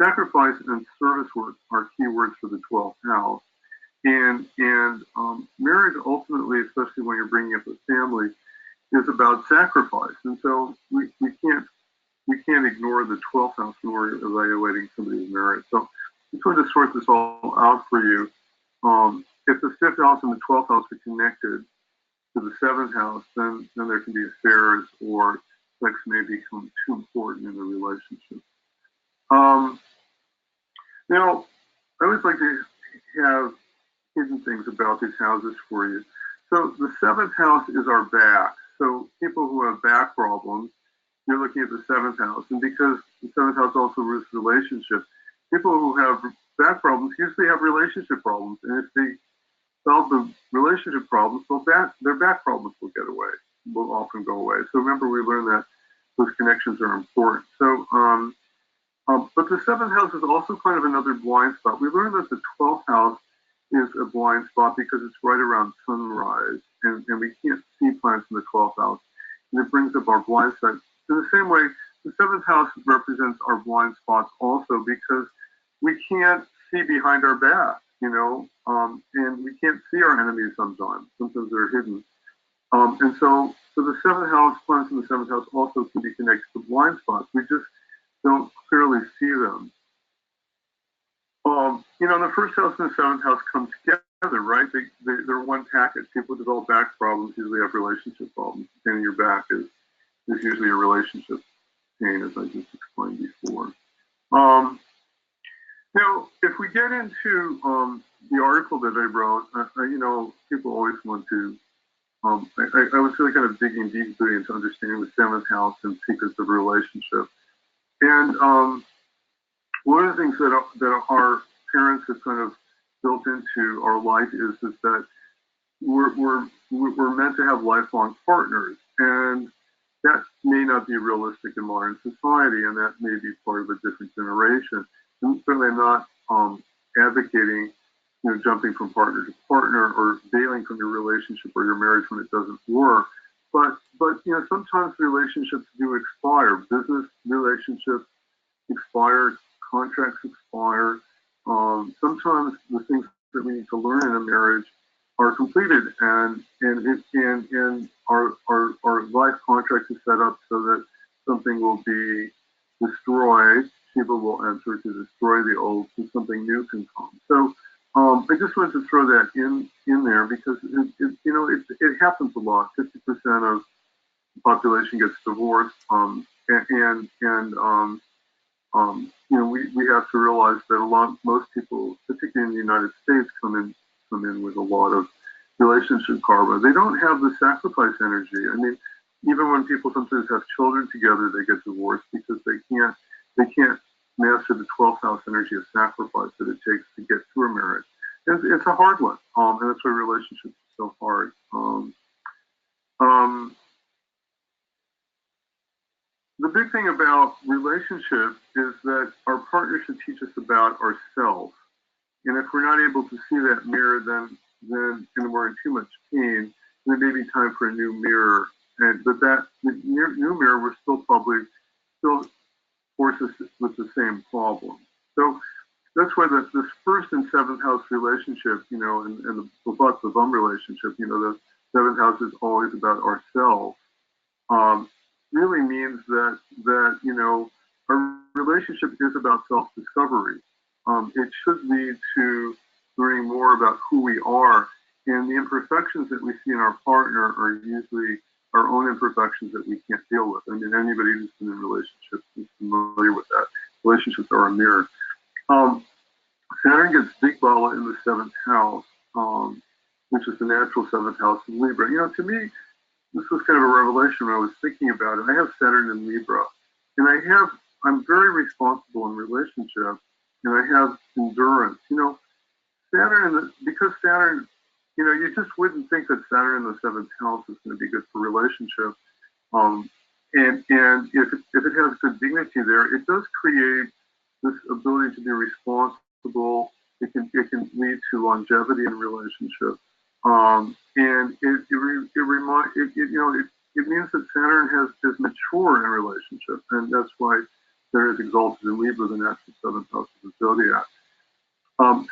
Speaker 2: sacrifice and service work are key words for the 12th house. And marriage ultimately, especially when you're bringing up a family, is about sacrifice. And so we can't ignore the 12th house when we're evaluating somebody's marriage. So I just wanted to sort this all out for you. If the 5th house and the 12th house are connected to the 7th house, then there can be affairs or sex may become too important in the relationship. Now, I always like to have hidden things about these houses for you. So the 7th house is our back. So people who have back problems, you're looking at the 7th house. And because the 7th house also rules relationships, people who have back problems usually have relationship problems. And if they solve the relationship problems, their back problems will often go away. So remember, we learned that those connections are important. So, but the 7th house is also kind of another blind spot. We learned that the 12th house is a blind spot because it's right around sunrise, and we can't see planets in the 12th house. And it brings up our blind spots. In the same way, the 7th house represents our blind spots also because we can't see behind our back, you know, and we can't see our enemies sometimes. Sometimes they're hidden. And so the 7th house, planets in the 7th house also can be connected to blind spots. We just don't clearly see them. You know, the 1st house and the 7th house come together, right? They're one package. People develop back problems usually have relationship problems. Pain in your back is usually a relationship pain, as I just explained before. Now, if we get into the article that I wrote, you know, people always want to. I was really kind of digging deeply into understanding the 7th house and secrets of relationship. And one of the things that our parents have kind of built into our life is that we're meant to have lifelong partners, and that may not be realistic in modern society, and that may be part of a different generation. And certainly, I'm not advocating, you know, jumping from partner to partner or bailing from your relationship or your marriage when it doesn't work. But you know, sometimes relationships do expire. Business relationships expire, contracts expire. Sometimes the things that we need to learn in a marriage are completed, and our life contract is set up so that something will be destroyed. Shiva will enter to destroy the old, so something new can come. So I just wanted to throw that in there because it happens a lot. 50% of the population gets divorced, you know, we have to realize that most people, particularly in the United States, come in with a lot of relationship karma. They don't have the sacrifice energy. I mean, even when people sometimes have children together, they get divorced because they can't master the 12th house energy of sacrifice that it takes to get through a marriage. It's a hard one, and that's why relationships are so hard. The big thing about relationships is that our partner should teach us about ourselves. And if we're not able to see that mirror, then we're in too much pain. Then it may be time for a new mirror. But that new mirror will still force us with the same problem. So that's why this 1st and 7th house relationship, you know, and the butts the bum relationship, you know, the 7th house is always about ourselves. Really means that you know, our relationship is about self-discovery. It should lead to learning more about who we are, and the imperfections that we see in our partner are usually our own imperfections that we can't deal with. I mean, anybody who's been in relationships is familiar with that. Relationships are a mirror. Saturn gets big bala in the 7th house, which is the natural 7th house in Libra. You know, to me, this was kind of a revelation when I was thinking about it. I have Saturn in Libra, and I'm very responsible in relationships, and I have endurance. You know, because Saturn you just wouldn't think that Saturn in the seventh house is going to be good for relationships. And if it has good dignity there, it does create this ability to be responsible. It can lead to longevity in relationships. And it means that Saturn is mature in relationships, and that's why Saturn is exalted in Libra, the natural seventh house of the zodiac.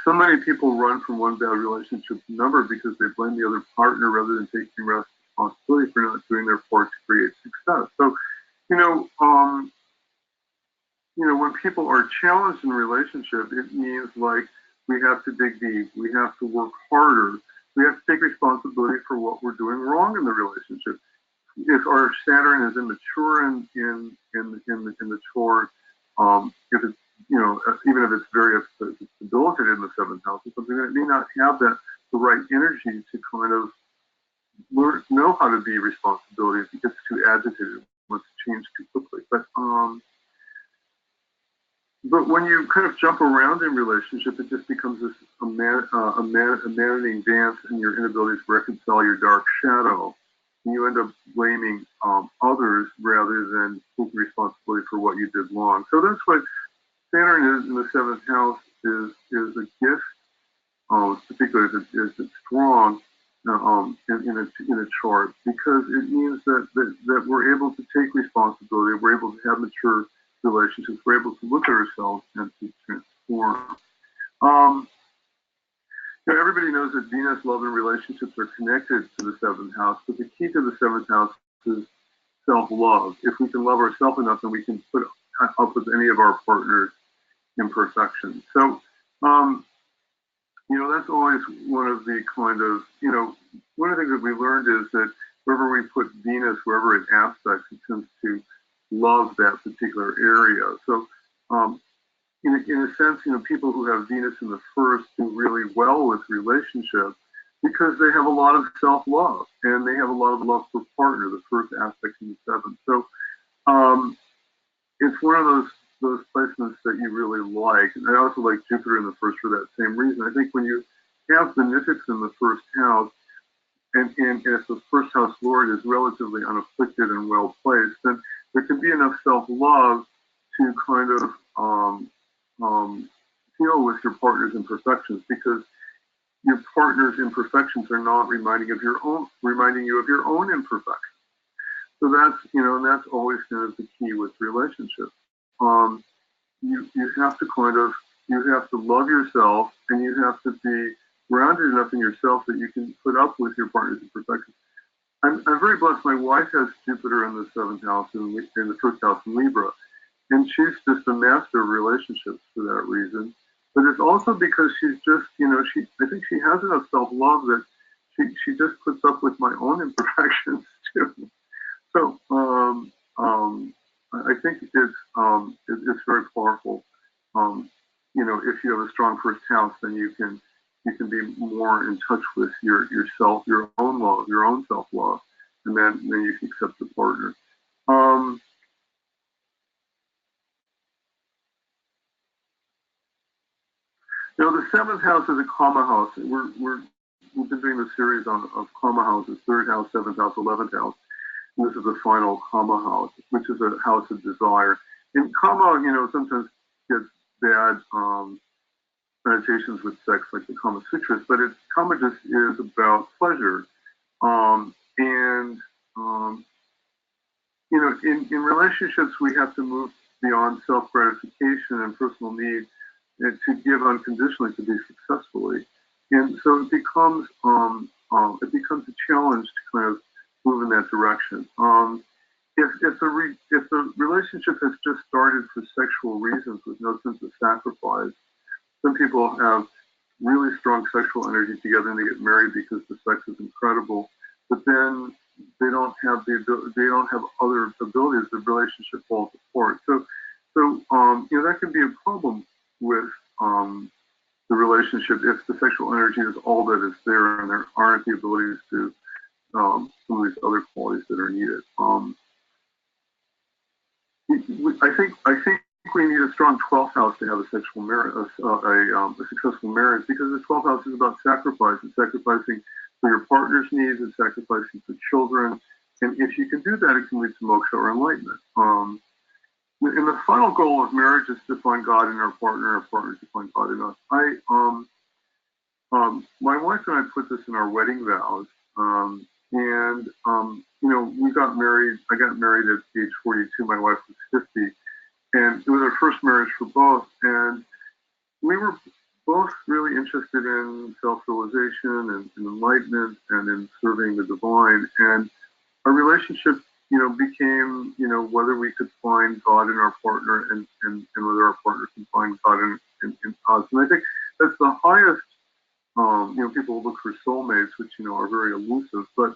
Speaker 2: So many people run from one bad relationship to another because they blame the other partner rather than taking responsibility for not doing their part to create success. So, when people are challenged in a relationship, it means like we have to dig deep, we have to work harder, we have to take responsibility for what we're doing wrong in the relationship. If our Saturn is immature in the chart, if it's even if it's very debilitated in the seventh house, it's something that may not have the right energy to kind of know how to be responsibility. If it gets too agitated, wants to change too quickly. But when you kind of jump around in relationship, it just becomes a maddening dance in your inability to reconcile your dark shadow. And you end up blaming others rather than taking responsibility for what you did wrong. So that's what Saturn is in the seventh house is a gift, particularly if it's strong in a chart, because it means that we're able to take responsibility, we're able to have mature relationships, we're able to look at ourselves and to transform. Everybody knows that Venus, love, and relationships are connected to the seventh house, but the key to the seventh house is self-love. If we can love ourselves enough, then we can put up with any of our partners' imperfections. So, that's always one of the kind of, one of the things that we learned is that wherever we put Venus, wherever it aspects, it tends to love that particular area. So, in a sense, people who have Venus in the first do really well with relationships because they have a lot of self-love and they have a lot of love for partner, the first aspect in the seventh. So, it's one of those placements that you really like. And I also like Jupiter in the first for that same reason. I think when you have benefics in the first house, and if the first house lord is relatively unafflicted and well placed, then there can be enough self-love to kind of deal with your partner's imperfections, because your partner's imperfections are not reminding you of your own imperfections. So that's always kind of the key with relationships. You have to love yourself, and you have to be grounded enough in yourself that you can put up with your partner's imperfections. I'm very blessed. My wife has Jupiter in the seventh house and in the first house in Libra, and she's just a master of relationships for that reason. But it's also because she's just, I think she has enough self-love that she just puts up with my own imperfections too. So I think it's very powerful. If you have a strong first house, then you can be more in touch with yourself, your own love, your own self-love, and then you can accept the partner. The seventh house is a karma house. We've been doing this series of karma houses: third house, seventh house, 11th house. And this is the final karma house, which is a house of desire. And karma, sometimes gets bad connotations with sex, like the Kama Sutras, but karma just is about pleasure. In relationships, we have to move beyond self-gratification and personal need to give unconditionally to be successfully. And so it becomes a challenge to kind of move in that direction. If the relationship has just started for sexual reasons with no sense of sacrifice, some people have really strong sexual energy together and they get married because the sex is incredible, but then they don't have other abilities. The relationship falls apart. So that can be a problem with the relationship if the sexual energy is all that is there and there aren't the abilities to some of these other qualities that are needed. I think equally need a strong 12th house to have a sexual marriage, a successful marriage, because the 12th house is about sacrifice and sacrificing for your partner's needs and sacrificing for children. And if you can do that, it can lead to moksha or enlightenment. And the final goal of marriage is to find God in our partner to find God in us. My wife and I put this in our wedding vows. You know, we got married. I got married at age 42. My wife was 50. And it was our first marriage for both. And we were both really interested in self-realization and enlightenment and in serving the divine. And our relationship, you know, became, you know, whether we could find God in our partner and whether our partner can find God in us. And I think that's the highest, you know, people look for soulmates, which, you know, are very elusive. But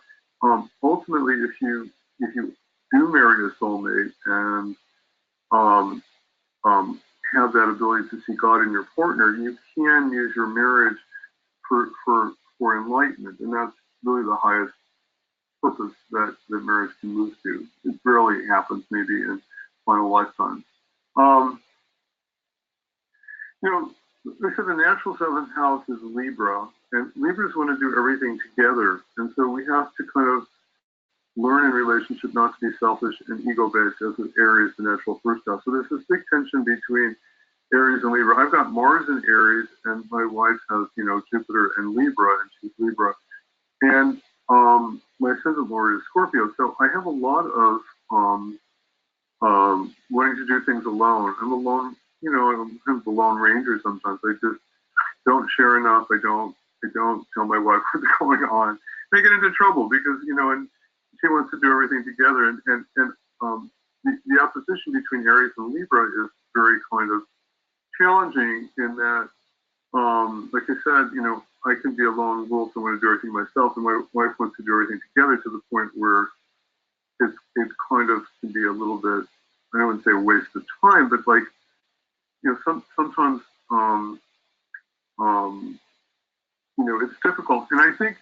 Speaker 2: ultimately, if you do marry a soulmate and have that ability to see God in your partner, you can use your marriage for enlightenment, and that's really the highest purpose that marriage can move to. It rarely happens, maybe in final lifetime. You know, they said the natural seventh house is Libra, and Libras want to do everything together, and so we have to kind of learn in relationship not to be selfish and ego-based, as with Aries, the natural first house. So there's this big tension between Aries and Libra. I've got Mars in Aries, and my wife has, you know, Jupiter and Libra, and she's Libra. And my ascendant Lord is Scorpio. So I have a lot of wanting to do things alone. I'm alone, you know, I'm kind of the lone ranger sometimes. I just don't share enough. I don't tell my wife what's going on. I get into trouble because, you know, and she wants to do everything together. And the opposition between Aries and Libra is very kind of challenging in that, like I said, you know, I can be a lone wolf and want to do everything myself, and my wife wants to do everything together, to the point where it kind of can be a little bit, I don't want to say a waste of time, but like, you know, sometimes, you know, it's difficult. And I think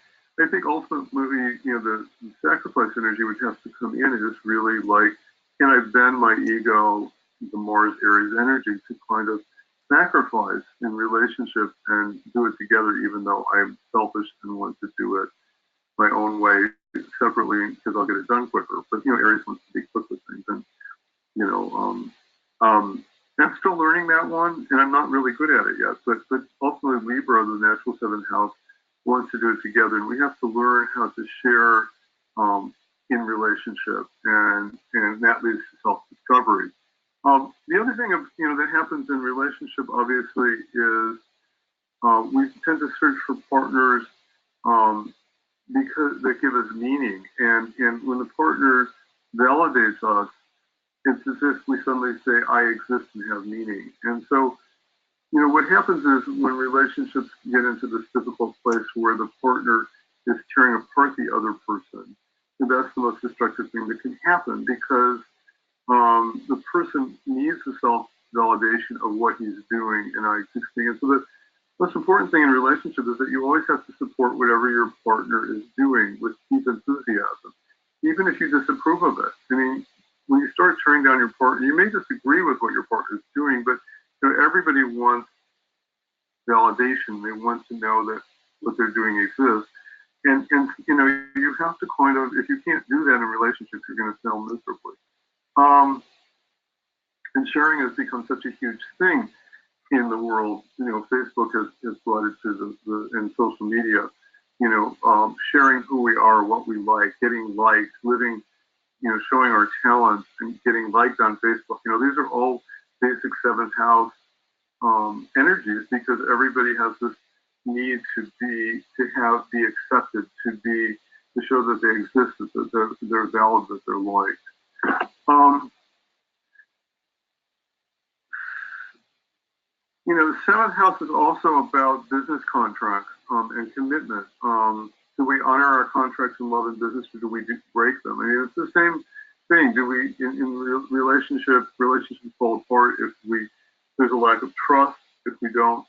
Speaker 2: ultimately, you know, the sacrifice energy would have to come in and just really like, can I bend my ego, the Mars Aries energy, to kind of sacrifice in relationship and do it together, even though I'm selfish and want to do it my own way separately because I'll get it done quicker. But, you know, Aries wants to be quick with things. And, you know, I'm still learning that one, and I'm not really good at it yet. But ultimately, Libra, the natural seventh house, wants to do it together, and we have to learn how to share in relationship, and that leads to self-discovery. The other thing, you know, that happens in relationship, obviously, is we tend to search for partners because they give us meaning, and when the partner validates us, it's as if we suddenly say, I exist and have meaning. And so, you know, what happens is when relationships get into this difficult place where the partner is tearing apart the other person, and that's the most destructive thing that can happen, because the person needs the self-validation of what he's doing, and I exist. And so the most important thing in a relationship is that you always have to support whatever your partner is doing with deep enthusiasm, even if you disapprove of it. I mean, when you start turning down your partner, you may disagree with what your partner is doing, but, you know, everybody wants validation. They want to know that what they're doing exists. And you know, you have to kind of, if you can't do that in relationships, you're going to fail miserably. And sharing has become such a huge thing in the world. You know, Facebook has brought it to and social media, you know, sharing who we are, what we like, getting liked, living, you know, showing our talents and getting liked on Facebook. You know, these are all basic seventh house energies, because everybody has this need to be accepted, to show that they exist, that they're valid, that they're liked. You know, the seventh house is also about business contracts and commitment. Do we honor our contracts in love and business, or do we break them? I mean, it's the same thing. Do we, in relationships fall apart if there's a lack of trust, if we don't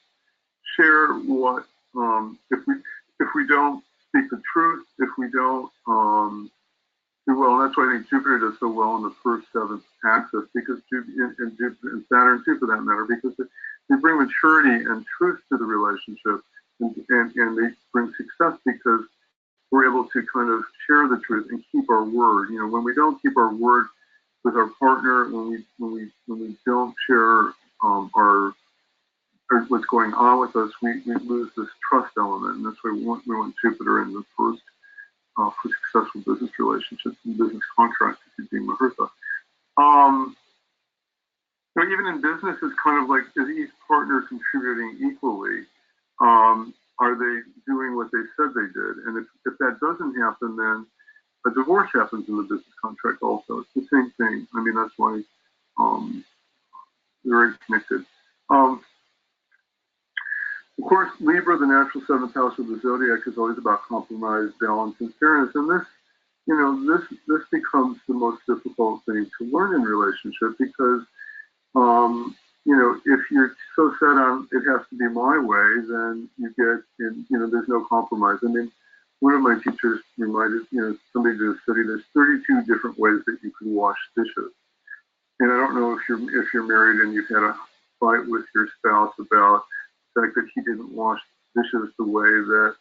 Speaker 2: share what, if we don't speak the truth, if we don't do well. And that's why I think Jupiter does so well in the first 7th axis, because Jupiter and Saturn too, for that matter, because they bring maturity and truth to the relationship, and they bring success because we're able to kind of share the truth and keep our word. You know, when we don't keep our word with our partner, when we don't share our or what's going on with us, we lose this trust element, and that's why we want Jupiter in the first for successful business relationships and business contracts, if you're being Muhurta. So even in business, it's kind of like, is each partner contributing equally? Are they doing what they said they did? And if that doesn't happen, then a divorce happens in the business contract also. It's the same thing. I mean, that's why they're very connected. Of course, Libra, the natural 7th house of the zodiac, is always about compromise, balance, and fairness. And this, you know, this becomes the most difficult thing to learn in relationship, because, you know, if you're so set on it has to be my way, then you get in, you know, there's no compromise. I mean, one of my teachers reminded, you know, somebody did a study. There's 32 different ways that you can wash dishes. And I don't know if you're married and you've had a fight with your spouse about the fact that he didn't wash dishes the way that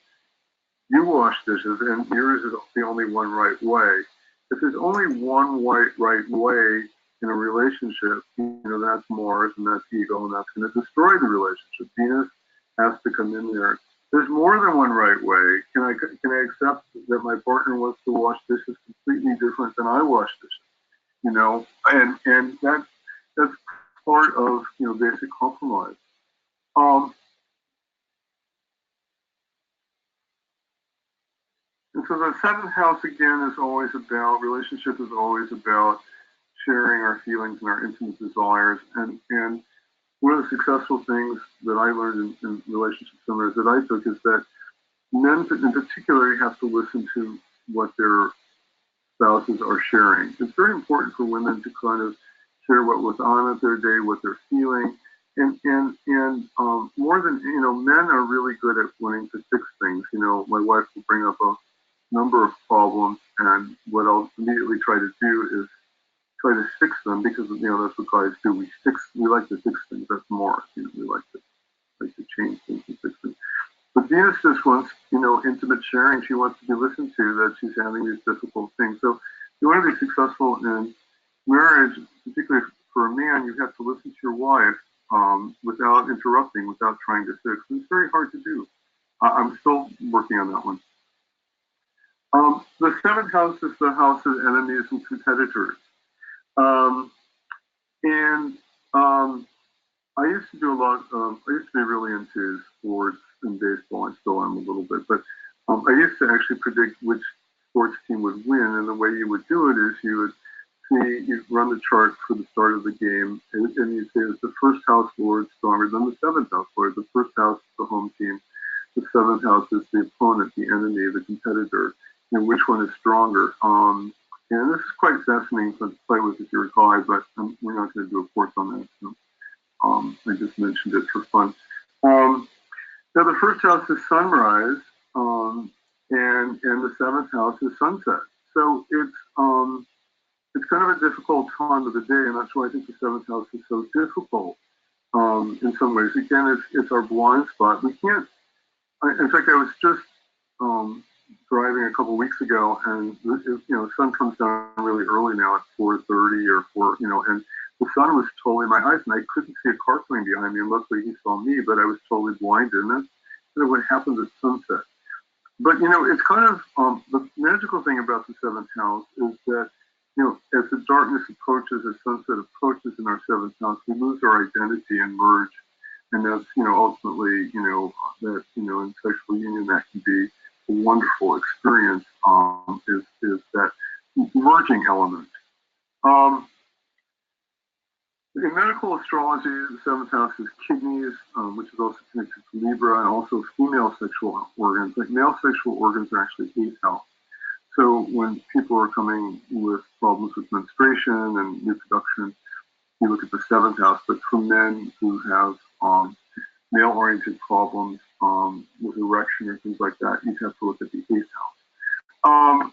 Speaker 2: you wash dishes, and yours is the only one right way. If there's only one right way in a relationship, you know, that's Mars and that's ego, and that's going to destroy the relationship. Venus has to come in there. There's more than one right way. Can I accept that my partner wants to wash dishes completely different than I wash dishes? You know, and that's part of, you know, basic compromise. And so the 7th house, again, is always about, relationship is always about sharing our feelings and our intimate desires. And one of the successful things that I learned in relationship seminars that I took is that men in particular have to listen to what their spouses are sharing. It's very important for women to kind of share what was on at their day, what they're feeling. And more than, you know, men are really good at wanting to fix things. You know, my wife will bring up a number of problems, and what I'll immediately try to do is try to fix them, because, you know, that's what guys do. We like to fix things. That's Mars. You know, we like to change things and fix things. But Venus just wants, you know, intimate sharing. She wants to be listened to, that she's having these difficult things. So if you want to be successful in marriage, particularly for a man, you have to listen to your wife without interrupting, without trying to fix. And it's very hard to do. I'm still working on that one. The 7th house is the house of enemies and competitors. I used to do a lot of, I used to be really into sports and baseball. I still am a little bit, but I used to actually predict which sports team would win. And the way you would do it is you would you'd run the chart for the start of the game, and you'd say that the first house lord is stronger than the 7th house lord. The first house is the home team. The 7th house is the opponent, the enemy, the competitor, and which one is stronger. And this is quite fascinating to play with, if you recall, but we're not going to do a course on that. So, I just mentioned it for fun. Now, the first house is sunrise, and the 7th house is sunset. So it's kind of a difficult time of the day, and that's why I think the 7th house is so difficult in some ways. Again, it's our blind spot. We can't. In fact, I was just driving a couple weeks ago, and you know, the sun comes down really early now at 4:30 or 4, you know, and the sun was totally in my eyes, and I couldn't see a car coming behind me. And luckily, he saw me, but I was totally blinded. And that's kind of what happens at sunset. But you know, it's kind of the magical thing about the 7th house is that, you know, as the darkness approaches, as sunset approaches in our 7th house, we lose our identity and merge. And that's, you know, ultimately, you know, that, you know, in sexual union, that can be a wonderful experience, is that merging element. In medical astrology, the 7th house is kidneys, which is also connected to Libra, and also female sexual organs. Like, male sexual organs are actually 8th house. So when people are coming with problems with menstruation and reproduction, you look at the 7th house. But for men who have male-oriented problems with erection or things like that, you have to look at the 8th house.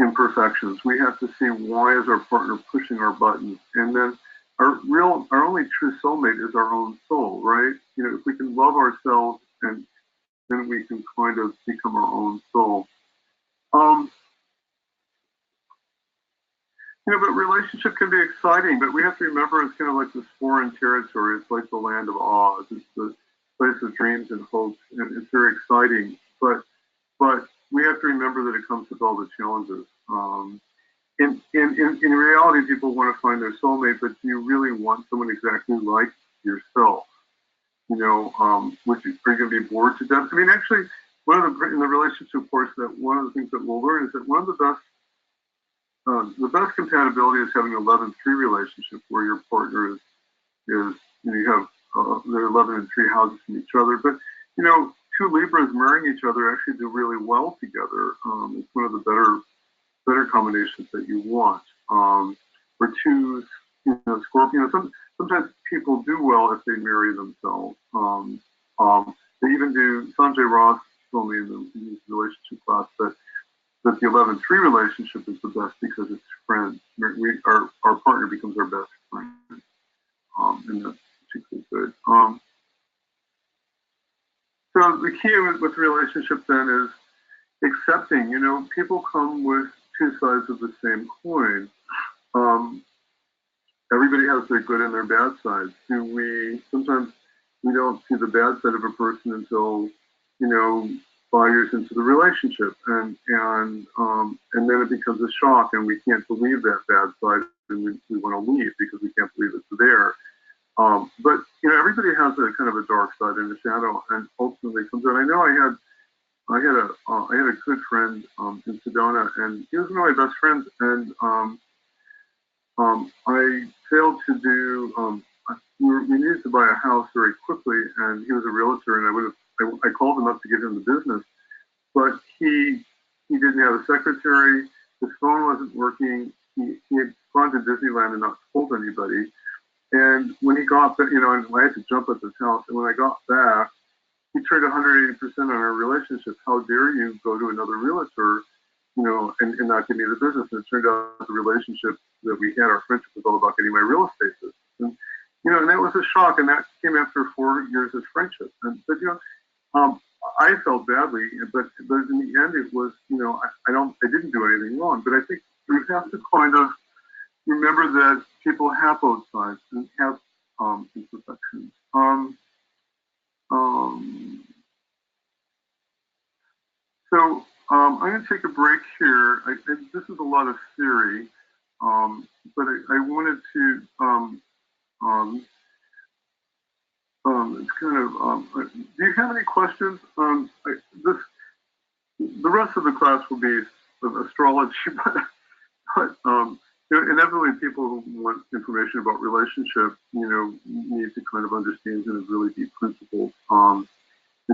Speaker 2: imperfections. We have to see why is our partner pushing our buttons, and then our only true soulmate is our own soul, right? You know, if we can love ourselves, and then we can kind of become our own soul. You know, but relationship can be exciting, but we have to remember it's kind of like this foreign territory. It's like the land of Oz. It's the place of dreams and hopes, and it's very exciting. But we have to remember that it comes with all the challenges. In reality, people want to find their soulmate, but do you really want someone exactly like yourself? You know, are you going to be bored to death? I mean, actually, in the relationship course, that one of the things that we'll learn is that one of the best compatibility is having an 11-3 relationship where your partner is you know, you have they're 11 and 3 houses from each other, but you know, two Libras marrying each other actually do really well together. It's one of the better combinations that you want. Or twos, you know, Scorpio. Sometimes people do well if they marry themselves. They even do. Sanjay Ross told me in his relationship class that the 11-3 relationship is the best because it's friends. Our partner becomes our best friend, and that's particularly good. So the key with relationship then is accepting. You know, people come with two sides of the same coin. Everybody has their good and their bad sides. Sometimes we don't see the bad side of a person until, you know, 5 years into the relationship, and then it becomes a shock, and we can't believe that bad side, and we want to leave because we can't believe it's there. But you know, everybody has a kind of a dark side and a shadow, and ultimately comes out. I know I had a good friend in Sedona, and he was one of my best friends, and I failed to do. We needed to buy a house very quickly, and he was a realtor, and I called him up to get him the business, but he didn't have a secretary. His phone wasn't working. He had gone to Disneyland and not told anybody. And when he got back, you know, and I had to jump at this house. And when I got back, he turned 180% on our relationship. How dare you go to another realtor, you know, and not give me the business? And it turned out the relationship that we had, our friendship, was all about getting my real estate business. And, you know, and that was a shock. And that came after 4 years of friendship. But you know, I felt badly, but in the end, it was, you know, I didn't do anything wrong. But I think we have to kind of remember that people have both sides and have imperfections. So I'm going to take a break here. This is a lot of theory, but I wanted to. It's kind of. Do you have any questions? The rest of the class will be of astrology, but you know, inevitably people who want information about relationship, you know, need to kind of understand kind of really deep principles. I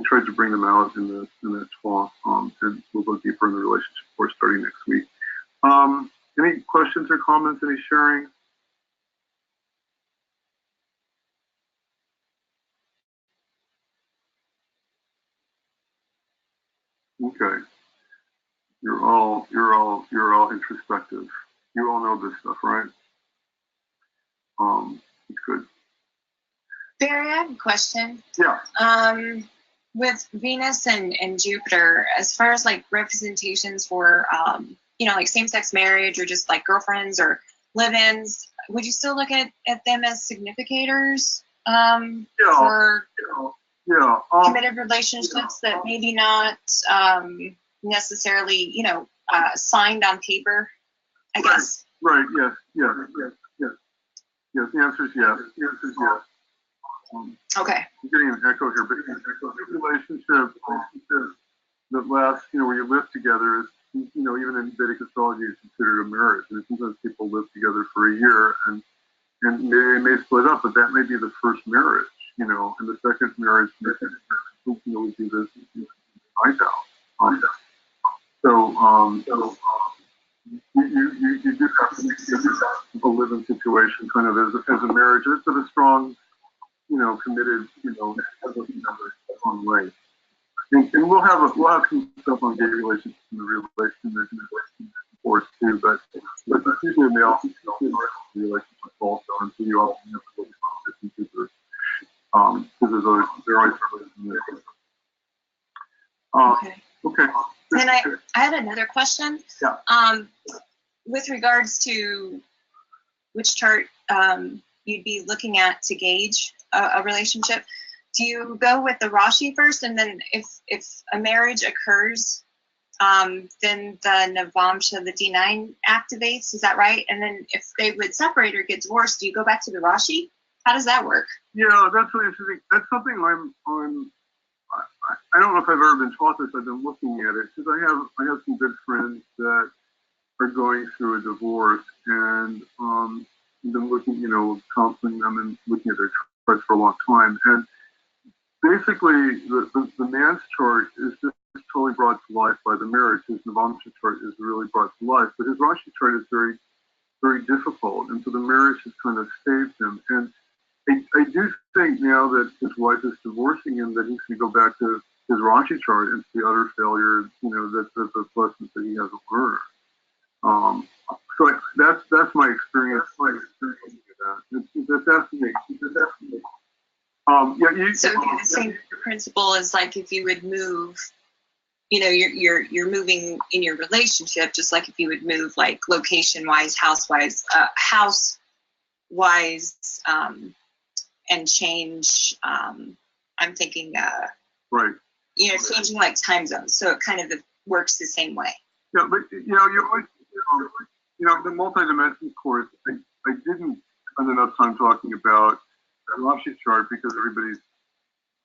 Speaker 2: tried to bring them out in that talk, and we'll go deeper in the relationship course starting next week. Any questions or comments? Any sharing? Okay. You're all introspective. You all know this stuff, right? It's good.
Speaker 4: Barry, I have a question.
Speaker 2: Yeah.
Speaker 4: With Venus and Jupiter, as far as like representations for, you know, like same-sex marriage or just like girlfriends or live-ins, would you still look at them as significators for committed relationships that maybe not necessarily, you know, signed on paper, I guess?
Speaker 2: Right, yes. Yes, the answer is yes.
Speaker 4: Okay.
Speaker 2: I'm getting an echo here, but relationship that lasts, you know, where you live together is, you know, even in Vedic astrology is considered a marriage. And sometimes people live together for a year and they may split up, but that may be the first marriage, you know, and the second marriage, you know, would be this night out. You do have to make a living situation kind of as a marriage. It's a strong, you know, committed, you know, strong way. And we'll have some stuff on gay relationships in the relation course too, but it's usually a male relationship also, and so you also have to look at different because they're always related.
Speaker 4: Okay.
Speaker 2: Okay.
Speaker 4: And I had another question.
Speaker 2: Yeah.
Speaker 4: With regards to which chart you'd be looking at to gauge a relationship, do you go with the Rashi first, and then if a marriage occurs, then the Navamsha, the D9 activates? Is that right? And then if they would separate or get divorced, do you go back to the Rashi? How does that work?
Speaker 2: Yeah, that's really interesting. That's something I don't know if I've ever been taught this. I've been looking at it because I have some good friends that are going through a divorce, and I've been looking, counseling them and looking at their charts for a long time. And basically, the man's chart is just totally brought to life by the marriage. His Navamsha chart is really brought to life, but his Rashi chart is very, very difficult, and so the marriage has kind of saved him. And I do think now that his wife is divorcing him that he should go back to his Rashi chart and see utter failure, that the lessons that he hasn't learned. So that's my experience. That's fascinating.
Speaker 4: So the same principle is like if you would move, you're moving in your relationship, just like if you would move like location wise, house wise, and change. I'm thinking,
Speaker 2: right.
Speaker 4: Changing like time zones. So it kind of works the same way.
Speaker 2: Yeah, but you always, the multi-dimension course. I didn't spend enough time talking about the Rashi chart because everybody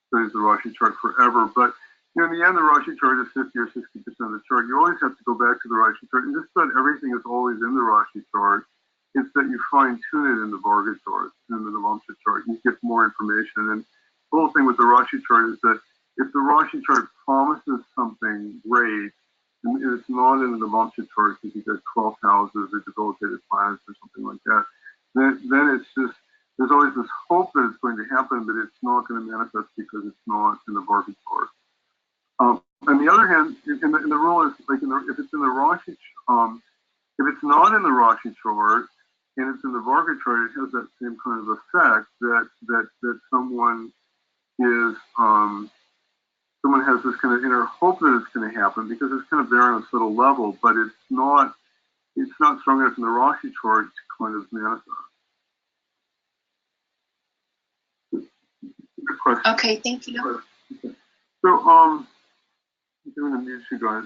Speaker 2: studies the Rashi chart forever. But in the end, the Rashi chart is 50 or 60% of the chart. You always have to go back to the Rashi chart, and just about everything is always in the Rashi chart. It's that you fine tune it in the Varga chart and the Navamsha chart. You get more information. And the whole thing with the Rashi chart is that if the Rashi chart promises something great, and it's not in the Navamsha chart because you get 12 houses or debilitated planets or something like that, then it's just, there's always this hope that it's going to happen, but it's not going to manifest because it's not in the Varga chart. On the other hand, in the rule is like if it's in the Rashi, if it's not in the Rashi chart and it's in the Varga chart, it has that same kind of effect that someone is someone has this kind of inner hope that it's going to happen because it's kind of there on a subtle level, but it's not strong enough in the Rashi chart to kind of manifest. Good question.
Speaker 4: Okay, thank you.
Speaker 2: So I'm going to mute you guys.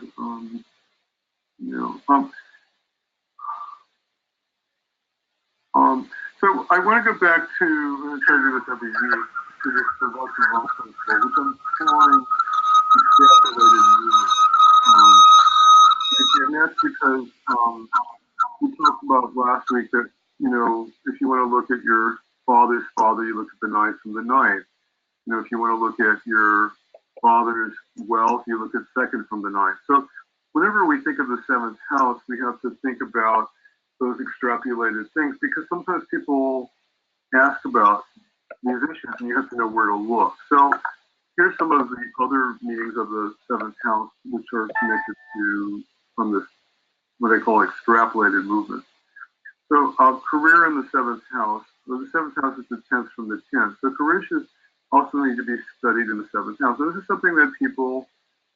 Speaker 2: So I want to go back to, I'm going to try to do this every year, to this Devotion Vulcan School, which I'm calling extrapolated movement. And that's because we talked about last week that, if you want to look at your father's father, you look at the ninth from the ninth. If you want to look at your father's wealth, you look at second from the ninth. So whenever we think of the seventh house, we have to think about those extrapolated things because sometimes people ask about musicians and you have to know where to look. So here's some of the other meanings of the seventh house which are connected to from this what I call extrapolated movement. So career in the seventh house. Well, the seventh house is the 10th from the 10th. So career should also need to be studied in the seventh house. So this is something that people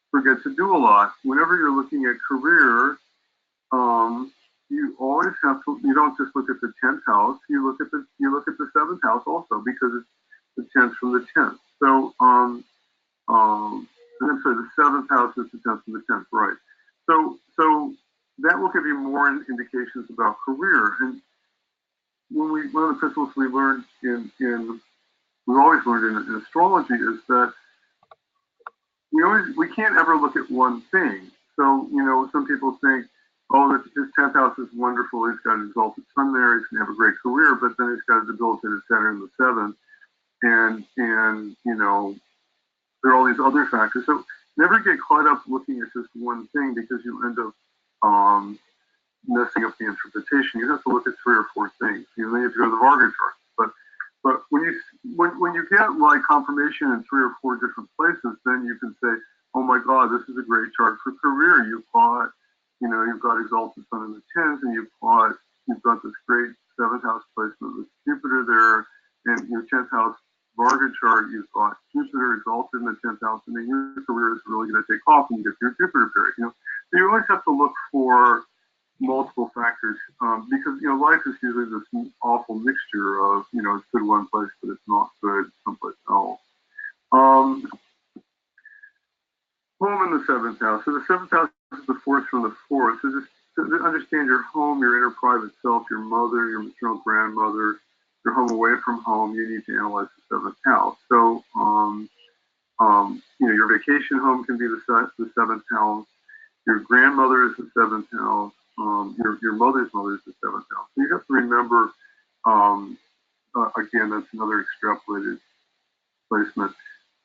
Speaker 2: forget to do a lot. Whenever you're looking at career, you always have to. You don't just look at the 10th house. You look at the seventh house also because it's the 10th from the 10th. So I'm sorry, the seventh house is the 10th from the 10th, right? So that will give you more indications about career. And one of the principles we learned we've always learned in astrology is that we can't ever look at one thing. So some people think, oh, his 10th house is wonderful. He's got an exalted sun there. He's going to have a great career, but then he's got a debilitated Saturn in the 7th, and there are all these other factors. So never get caught up looking at just one thing because you end up messing up the interpretation. You have to look at 3 or 4 things. Then you have to go to the Varga chart. But when you get like confirmation in 3 or 4 different places, then you can say, oh my God, this is a great chart for career. You've got you've got exalted sun in the 10th, and you've got this great 7th house placement with Jupiter there, and your 10th house Varga chart, you've got Jupiter exalted in the 10th house, and then your career is really going to take off when you get to your Jupiter period. So you always have to look for multiple factors, because life is usually this awful mixture of it's good one place but it's not good someplace else. Home in the 7th house. So the 7th house is the fourth from the fourth. So just to understand your home, your inner private self, your mother, your maternal grandmother, your home away from home, you need to analyze the 7th house. So your vacation home can be the 7th house. Your grandmother is the 7th house. Your mother's mother is the 7th house. So you have to remember, again, that's another extrapolated placement.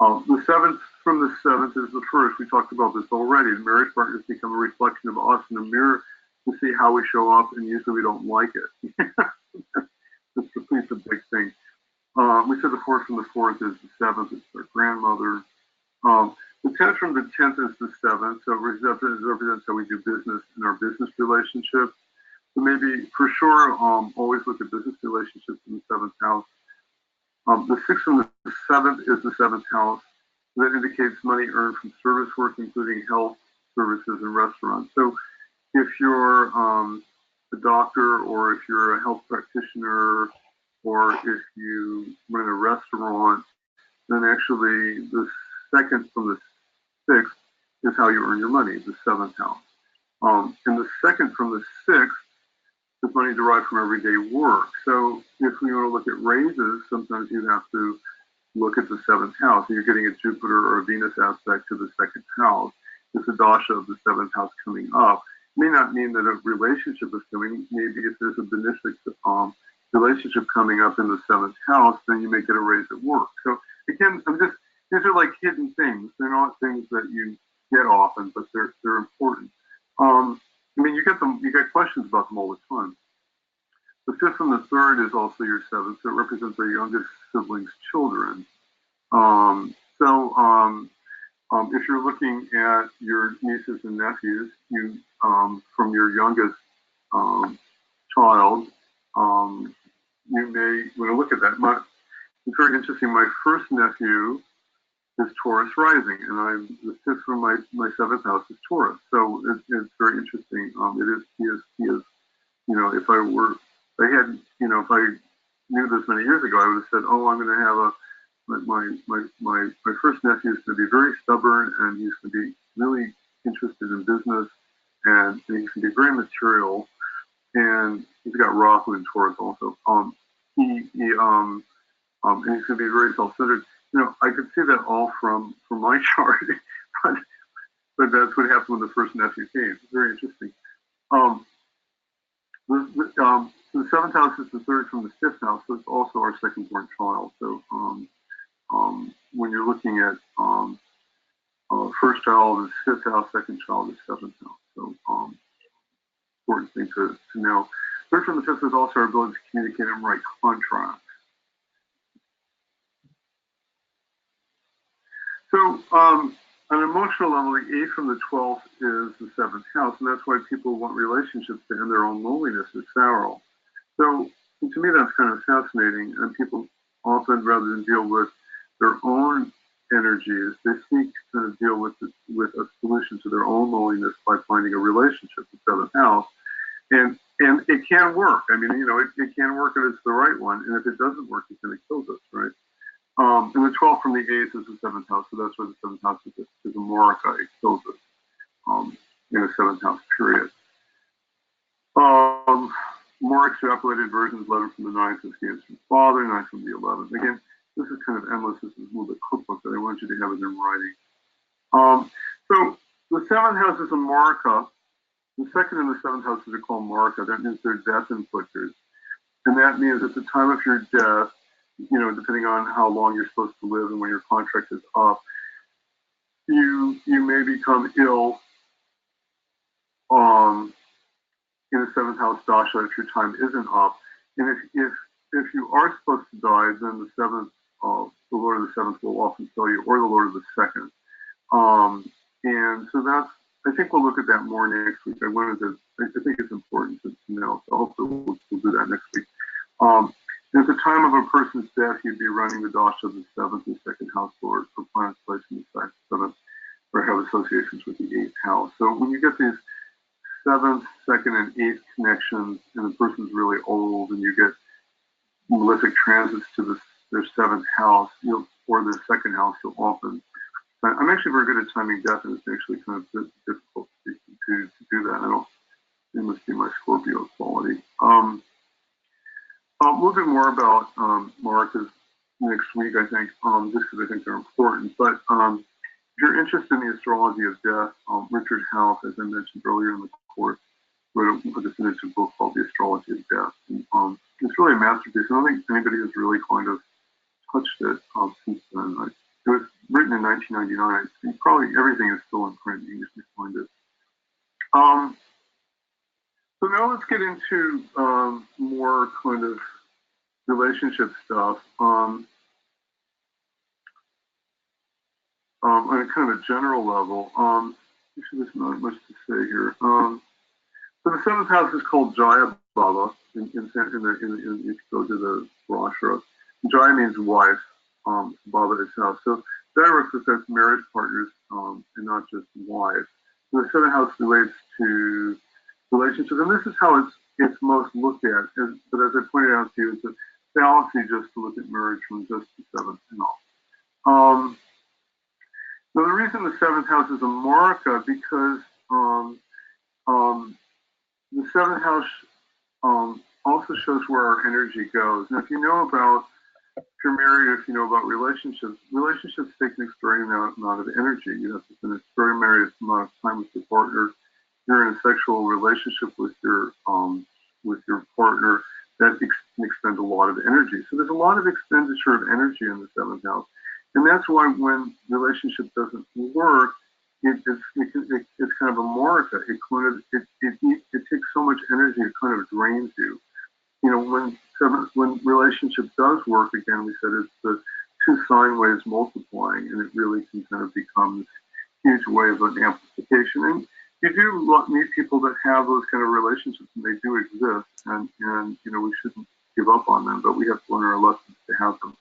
Speaker 2: The 7th from the 7th is the first. We talked about this already. The marriage partners become a reflection of us in the mirror to see how we show up, and usually we don't like it. That's a big thing. We said the 4th from the 4th is the 7th. It's our grandmother. The 10th from the 10th is the 7th, so it represents how we do business in our business relationships. So maybe, for sure, always look at business relationships in the 7th house. The 6th from the 7th is the 7th house. That indicates money earned from service work, including health services and restaurants. So if you're a doctor, or if you're a health practitioner, or if you run a restaurant, then actually the 2nd from the 6th is how you earn your money, the 7th house. And the 2nd from the 6th is money derived from everyday work. So if we want to look at raises, sometimes you have to look at the 7th house. You're getting a Jupiter or a Venus aspect to the 2nd house. It's a dasha of the 7th house coming up. It may not mean that a relationship is coming. Maybe if there's a benefic relationship coming up in the 7th house, then you may get a raise at work. So again, these are like hidden things. They're not things that you get often, but they're important. You get questions about them all the time. The 5th and the 3rd is also your 7th, so it represents our youngest siblings' children. If you're looking at your nieces and nephews, from your youngest child, you may want to look at that. It's very interesting. My first nephew is Taurus rising, and the 5th from my 7th house is Taurus. So it's very interesting. He is. If I knew this many years ago, I would have said, "Oh, I'm going to have my first nephew is going to be very stubborn, and he's going to be really interested in business, and he's going to be very material, and he's got Rahu in Taurus also. And he's going to be very self-centered." I could see that all from my chart, but that's what happened when the first nephew came. Very interesting. The 7th house is the 3rd from the 5th house, so it's also our second-born child. So when you're looking at first child is 5th house, second child is 7th house. So important thing to know. 3rd from the 5th is also our ability to communicate and write contracts. So on an emotional level, the 8th from the 12th is the 7th house, and that's why people want relationships to end their own loneliness or sorrow. So to me, that's kind of fascinating, and people often, rather than deal with their own energies, they seek to kind of deal with a solution to their own loneliness by finding a relationship, the 7th house. And it can work. It can work if it's the right one, and if it doesn't work, it's going to kill us, right? And the 12th from the 8th is the 7th house, so that's why the 7th house is a Marika. It kills us in a 7th house period. More extrapolated versions, 11 from the 9th is Cancer from the Father, 9 from the 11th. Again, this is kind of endless. This is a little bit cookbook that I want you to have it in writing. So the 7th house is a Marika. The 2nd and the 7th houses are called Marika. That means they're death inflictors. And that means at the time of your death, depending on how long you're supposed to live and when your contract is up, you may become ill in the 7th house dasha if your time isn't up. And if you are supposed to die, then the 7th, the Lord of the 7th will often tell you, or the Lord of the 2nd. And so I think we'll look at that more next week. I think it's important to know. So hopefully we'll do that next week. At the time of a person's death, you'd be running the dasha of the seventh and second house lord for planets placed in the seventh or have associations with the eighth house. So when you get these seventh, second, and eighth connections, and the person's really old, and you get malefic transits to their seventh house, or their second house, you'll often. I'm actually very good at timing death, and it's actually kind of difficult to do that. It must be my Scorpio quality. A little bit more about markas next week, I think, just because I think they're important. But if you're interested in the astrology of death, Richard Hauff, as I mentioned earlier in the course, wrote a definitive book called The Astrology of Death. And, it's really a masterpiece. I don't think anybody has really kind of touched it since then. It was written in 1999. And probably everything is still in print. You can just find it. So now let's get into more kind of relationship stuff on a kind of a general level. Actually, there's not much to say here. So the seventh house is called Jaya Baba. If you go to the Rashra, Jaya means wife. Baba is house. So that represents marriage partners and not just wives. So the seventh house relates to relationships, and this is how it's most looked at. But as I pointed out to you, it's a fallacy just to look at marriage from just the seventh house. Now the reason the seventh house is a marka because the seventh house also shows where our energy goes. Now, if you're married, if you know about relationships take an extraordinary amount of energy. You have to spend an extraordinary amount of time with your partner. You're in a sexual relationship with your partner that can expend a lot of energy. So there's a lot of expenditure of energy in the seventh house, and that's why when relationship doesn't work, it's kind of a marka. It takes so much energy, it kind of drains you. When relationship does work, again, we said it's the two sine waves multiplying, and it really can kind of become this huge wave of amplification. And you do meet people that have those kind of relationships, and they do exist, and we shouldn't give up on them, but we have to learn our lessons to have them.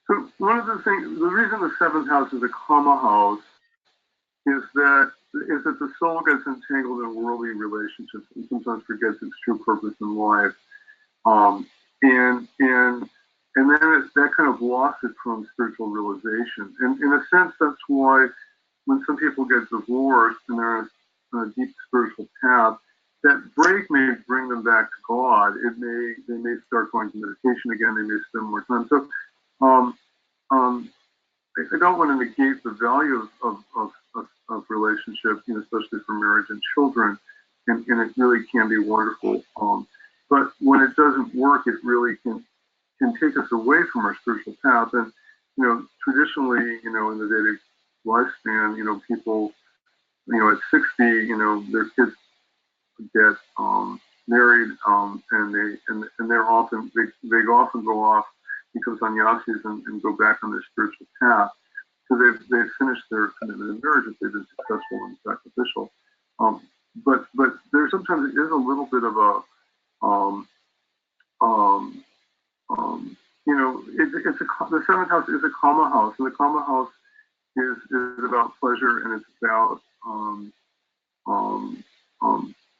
Speaker 2: So one of the reason the seventh house is a karma house is that the soul gets entangled in worldly relationships and sometimes forgets its true purpose in life, and then that kind of blocks it from spiritual realization. And in a sense, that's why when some people get divorced and they're on a deep spiritual path, that break may bring them back to God. They may start going to meditation again. They may spend more time. So I don't want to negate the value of relationship, especially for marriage and children, and it really can be wonderful. But when it doesn't work, it really can take us away from our spiritual path. And traditionally, in the Vedic lifespan, people, at 60, their kids get married, and they're often they often go off, become sannyasis, and go back on their spiritual path. So they've finished their commitment in marriage if they've been successful and sacrificial. But there sometimes is a little bit of a the seventh house is a karma house, and the karma house is about pleasure, and it's about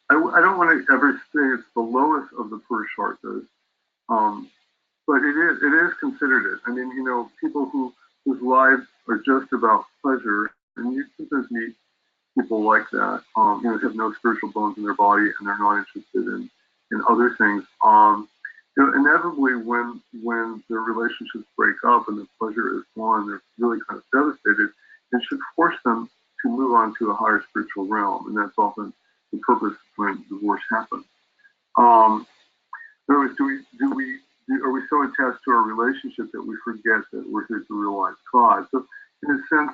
Speaker 2: I don't want to ever say it's the lowest of the Purusharthas, but it is considered it. I mean, people whose lives are just about pleasure, and you sometimes meet people like that, have no spiritual bones in their body, and they're not interested in other things. Inevitably, when their relationships break up and the pleasure is gone, they're really kind of devastated. It should force them to move on to a higher spiritual realm, and that's often the purpose when divorce happens. In other words, are we so attached to our relationship that we forget that we're here to realize God? So, in a sense,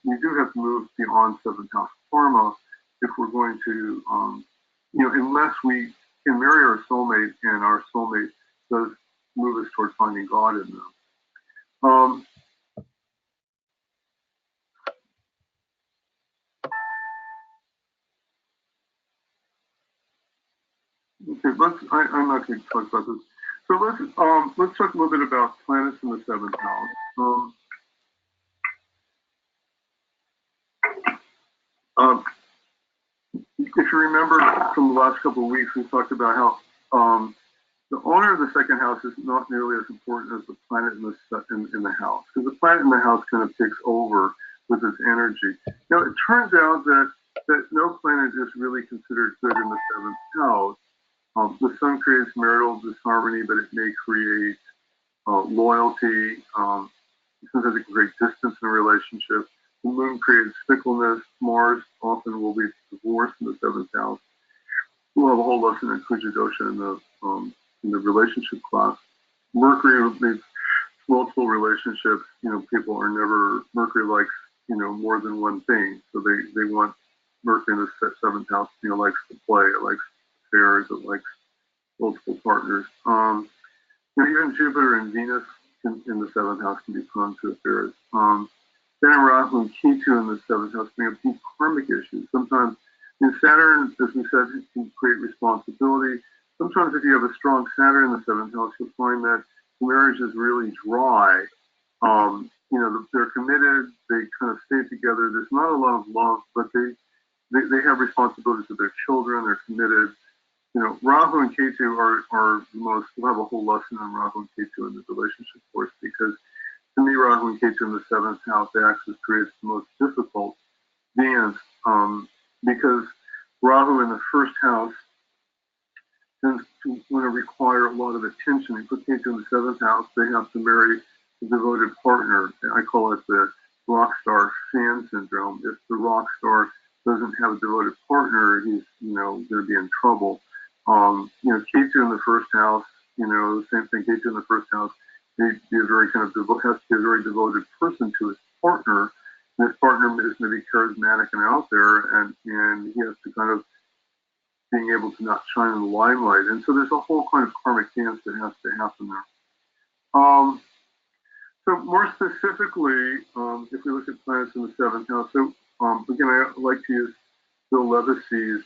Speaker 2: we do have to move beyond seventh house karma if we're going to, unless we can marry our soulmate and our soulmate does move us toward finding God in them. Okay, I'm not going to talk about this. So let's talk a little bit about planets in the seventh house. If you remember from the last couple of weeks, we talked about how the owner of the second house is not nearly as important as the planet in the house, because the planet in the house kind of takes over with its energy. Now, it turns out that no planet is really considered good in the seventh house. The sun creates marital disharmony, but it may create loyalty. Sometimes it can create distance in a relationship. The moon creates fickleness. Mars often will lead to divorce in the seventh house. We'll have a whole lesson in Kuja Dosha in the relationship class. Mercury leads multiple relationships. People are never, Mercury likes, more than one thing. So they want Mercury in the seventh house, likes to play, it likes affairs, it likes multiple partners. Even Jupiter and Venus in the seventh house can be prone to affairs. Saturn, Rahu, and Ketu in the seventh house bring up deep karmic issues. Sometimes, Saturn, as we said, can create responsibility. Sometimes if you have a strong Saturn in the seventh house, you'll find that marriage is really dry. They're committed, they kind of stay together. There's not a lot of love, but they have responsibilities to their children, they're committed. Rahu and Ketu are the most, we'll have a whole lesson on Rahu and Ketu in the relationship course, because to me, Rahu and Ketu in the seventh house axis creates the most difficult dance, because Rahu in the first house tends to want to require a lot of attention. You put Ketu in the seventh house, they have to marry a devoted partner. I call it the rock star fan syndrome. If the rock star doesn't have a devoted partner, he's going to be in trouble. Ketu in the first house, the same thing. Ketu in the first house, he's a very kind of has to be a very devoted person to his partner. And his partner is going to be charismatic and out there, and he has to kind of being able to not shine in the limelight. And so there's a whole kind of karmic dance that has to happen there. So more specifically, if we look at planets in the seventh house, so again, I like to use Bill Levicy's,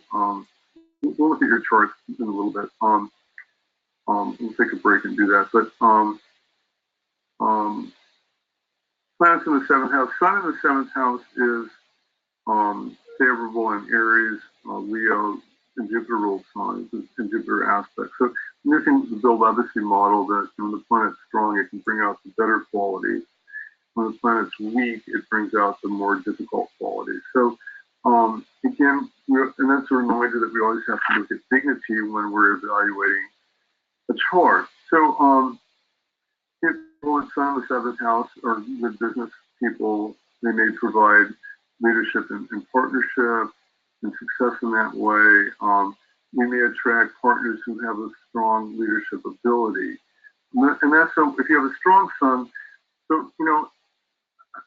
Speaker 2: we'll look at your charts in a little bit. We'll take a break and do that. But planets in the seventh house, Sun in the seventh house is favorable in Aries, Leo, and Jupiter ruled signs, and Jupiter aspects. So using the Bill Levicy model, that when the planet's strong, it can bring out the better qualities. When the planet's weak, it brings out the more difficult qualities. So again, and that's a reminder that we always have to look at dignity when we're evaluating a chart. So people with Sun in the seventh house are good business people. They may provide leadership in partnership and success in that way. We may attract partners who have a strong leadership ability. And that's so if you have a strong Sun, so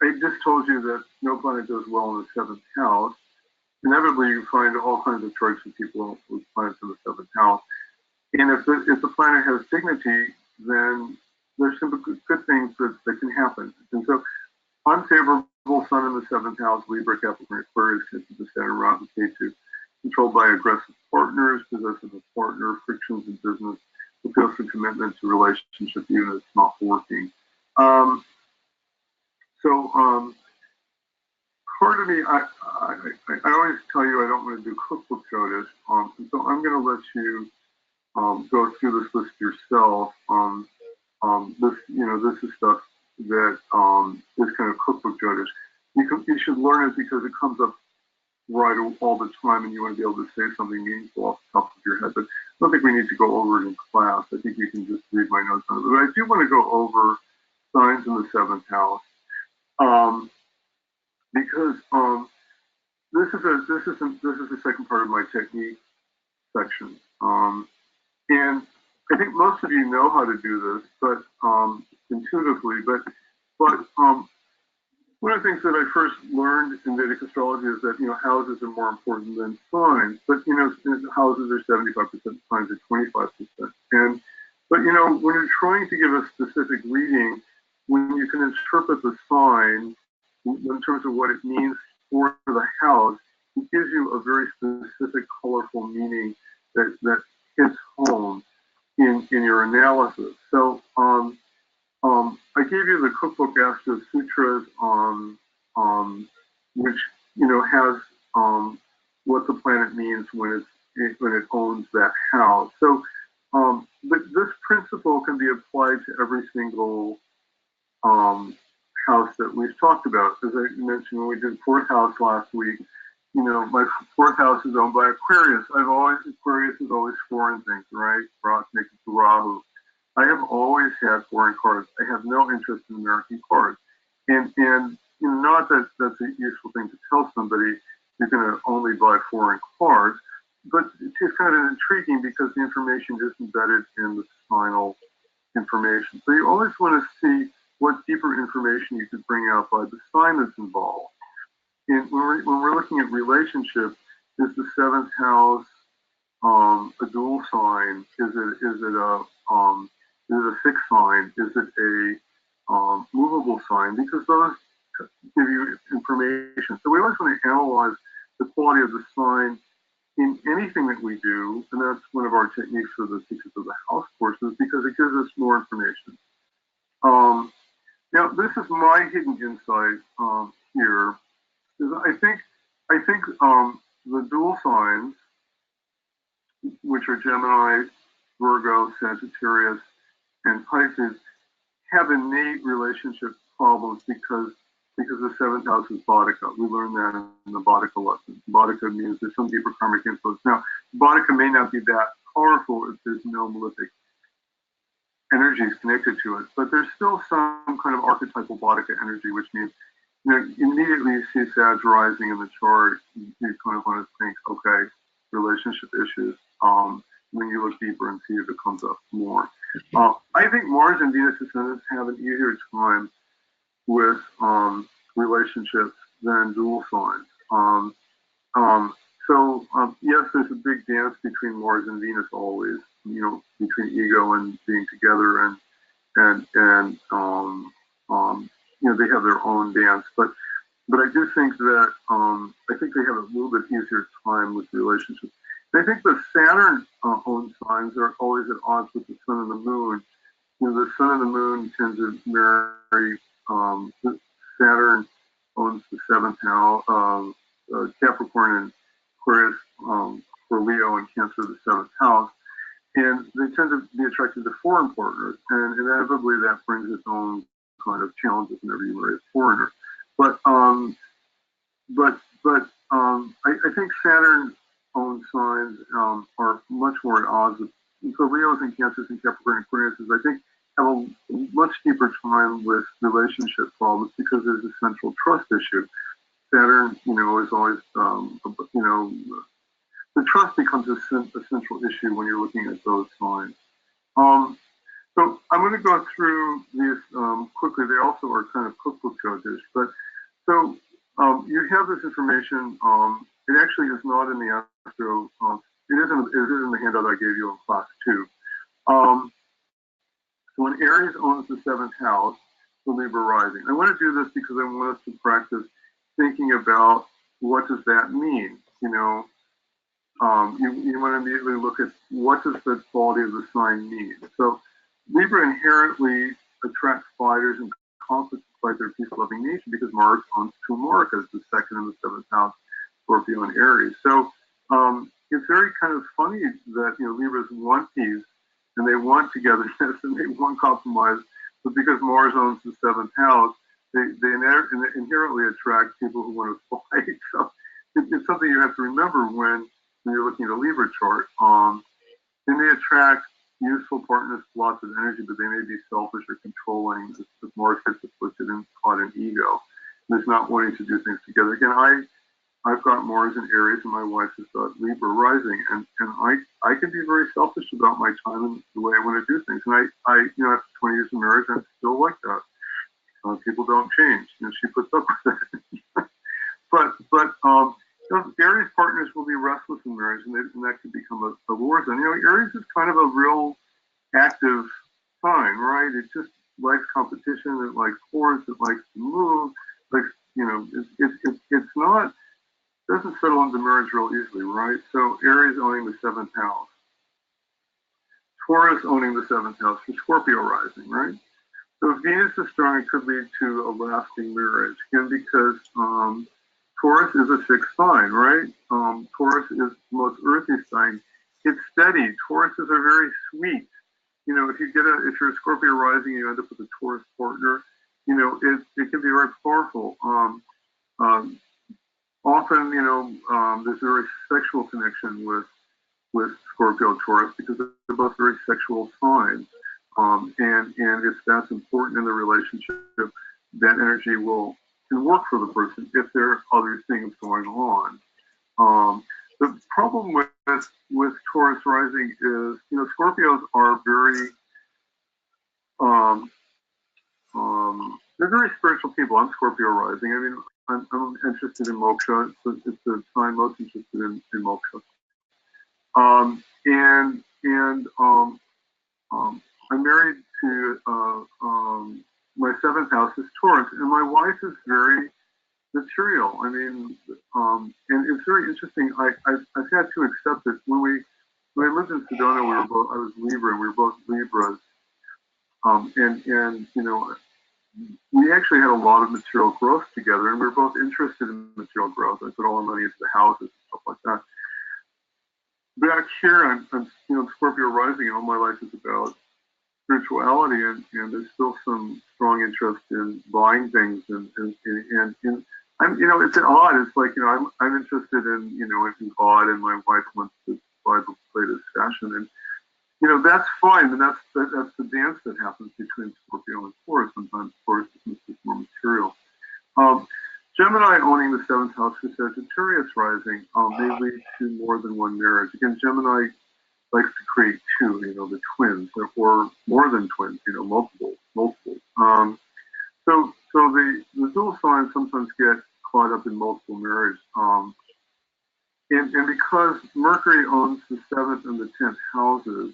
Speaker 2: I just told you that no planet does well in the seventh house. Inevitably, you find all kinds of charts of people with planets in the seventh house. And if the planet has dignity, then there's some good things that can happen. And so unfavorable Sun in the seventh house, Libra, Capricorn, Aquarius, connected to Saturn, Rahu, Ketu, controlled by aggressive partners, possessive of partner, frictions in business, fulfills the commitment to relationship even if it's not working. Part of me, I always tell you I don't want to do cookbook Jyotish, and so I'm going to let you go through this list yourself. This is stuff that is kind of cookbook Jyotish. You should learn it because it comes up right all the time, and you want to be able to say something meaningful off the top of your head. But I don't think we need to go over it in class. I think you can just read my notes on it. But I do want to go over signs in the seventh house. Because this is the second part of my technique section, and I think most of you know how to do this, but intuitively. But one of the things that I first learned in Vedic astrology is that houses are more important than signs. But houses are 75%, signs are 25%, and But you know, when you're trying to give a specific reading, when you can interpret the sign in terms of what it means for the house, it gives you a very specific, colorful meaning that hits home in your analysis. So I gave you the cookbook Astro Sutras, which you know has what the planet means when it owns that house. So, but this principle can be applied to every single house that we've talked about. As I mentioned when we did fourth house last week, you know, my fourth house is owned by Aquarius. Aquarius is always foreign things, right? Rahu. I have always had foreign cards. I have no interest in American cards. And you know, not that that's a useful thing to tell somebody you're going to only buy foreign cards, but it's kind of intriguing because the information is embedded in the final information. So you always want to see what deeper information you could bring out by the sign that's involved. And when we're looking at relationships, is the seventh house a dual sign? Is it a fixed sign? Is it a movable sign? Because those give you information. So we always want to analyze the quality of the sign in anything that we do, and that's one of our techniques for the Secrets of the House courses because it gives us more information. Now, this is my hidden insight here. Is I think the dual signs, which are Gemini, Virgo, Sagittarius, and Pisces, have innate relationship problems because the seventh house is Bhaudika. We learned that in the Bhaudika lesson. Bhaudika means there's some deeper karmic influence. Now, Bhaudika may not be that powerful if there's no malefic energies connected to it, but there's still some kind of archetypal Bhaudika energy, which means, you know, immediately you see Sag rising in the chart, you kind of want to think, okay, relationship issues. When you look deeper and see if it comes up more. I think Mars and Venus ascendants have an easier time with relationships than dual signs. Yes, there's a big dance between Mars and Venus always, you know, between ego and being together, and you know, they have their own dance. But I do think that I think they have a little bit easier time with relationships. And I think the Saturn owned signs are always at odds with the Sun and the Moon. You know, the Sun and the Moon tend to marry. Saturn owns the seventh house, Capricorn and Aquarius for Leo and Cancer, the seventh house. And they tend to be attracted to foreign partners. And inevitably that brings its own kind of challenges whenever you marry a foreigner. But I think Saturn owned signs are much more at odds with, so Leos and Cancers and Capricorn and Aquarius, I think, have a much deeper time with relationship problems because there's a central trust issue. Saturn, you know, is always, you know, the trust becomes a central issue when you're looking at those signs. So I'm going to go through these quickly. They also are kind of cookbook judges, but so you have this information. It actually is not in the Astro. It is in the handout I gave you in class 2. So when Aries owns the seventh house, the Libra rising. I want to do this because I want us to practice thinking about what does that mean. You know, you want to immediately look at what does the quality of the sign mean. So Libra inherently attracts fighters and conflicts despite their peace-loving nature because Mars owns two Marikas, the second and the seventh house, Scorpio and Aries. So it's very kind of funny that, you know, Libras want peace and they want togetherness and they want compromise, but because Mars owns the seventh house, they inherently attract people who want to fight. So it's something you have to remember when you're looking at a Libra chart. They may attract useful partners with lots of energy, but they may be selfish or controlling if Mars gets afflicted and caught in ego. And it's not wanting to do things together. Again, I've got Mars in Aries and my wife has got Libra rising, and I can be very selfish about my time and the way I want to do things. And I you know, after 20 years of marriage, I'm still like that. People don't change, and she puts up with it. but you know, Aries partners will be restless in marriage, and that could become a war zone. You know, Aries is kind of a real active sign, right? It just likes competition. It likes force. It likes to move. Like, you know, it's not, doesn't settle into marriage real easily, right? So Aries owning the 7th house. Taurus owning the 7th house for Scorpio rising, right? So if Venus is strong, it could lead to a lasting marriage. Again, because Taurus is a fixed sign, right? Taurus is the most earthy sign. It's steady. Tauruses are very sweet. You know, if you're a Scorpio rising, you end up with a Taurus partner, you know, it can be very powerful. Often, you know, there's a very sexual connection with Scorpio and Taurus because they're both very sexual signs. And if that's important in the relationship, that energy can work for the person if there are other things going on. The problem with Taurus rising is, you know, Scorpios are very, they're very spiritual people. I'm Scorpio rising. I mean, I'm interested in moksha. It's the sign most interested in moksha. I'm married to my 7th house is Taurus, and my wife is very material. I mean, and it's very interesting. I've had to accept it. When I lived in Sedona, I was Libra, and we were both Libras. And you know, we actually had a lot of material growth together, and we were both interested in material growth. I put all our money into the houses and stuff like that. Back here, I'm you know, Scorpio rising, and all my life is about spirituality, and there's still some strong interest in buying things, and I'm, you know, it's odd. It's like, you know, I'm interested in, you know, in God, and my wife wants to buy the latest fashion, and you know, that's fine, and that's the dance that happens between Scorpio and Taurus. Sometimes Taurus is more material. Gemini owning the 7th house for Sagittarius rising may lead to more than one marriage. Again, Gemini likes to create two, you know, the twins, or more than twins, you know, multiple. So the dual signs sometimes get caught up in multiple marriage. And because Mercury owns the 7th and the 10th houses,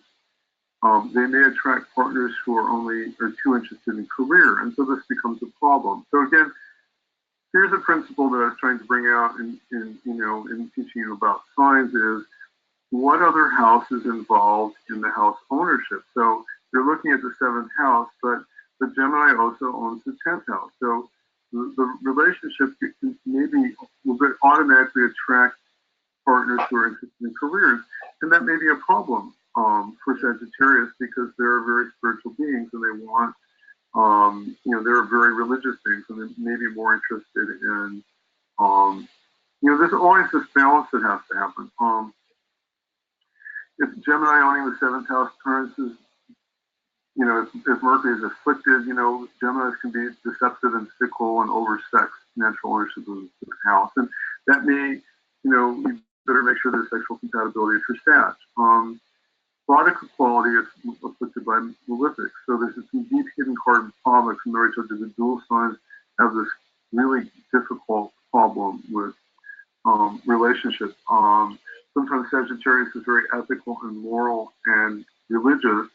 Speaker 2: they may attract partners who are too interested in career, and so this becomes a problem. So again, here's a principle that I was trying to bring out in teaching you about signs is what other house is involved in the house ownership. So you're looking at the 7th house, but the Gemini also owns the 10th house. So the relationship maybe will automatically attract partners who are interested in careers, and that may be a problem for Sagittarius because they're very spiritual beings and they want, you know, they're very religious beings and they may be more interested in, you know, there's always this balance that has to happen. If Gemini owning the 7th house turns, you know, if Mercury is afflicted, you know, Geminis can be deceptive and fickle and oversex natural ownership of the house, and that may, you know, you better make sure there's sexual compatibility for Sag. Erotic equality is afflicted by malefics. So there's some deep hidden carbon problems. And Mary told you the dual signs have this really difficult problem with relationships. Sometimes Sagittarius is very ethical and moral and religious,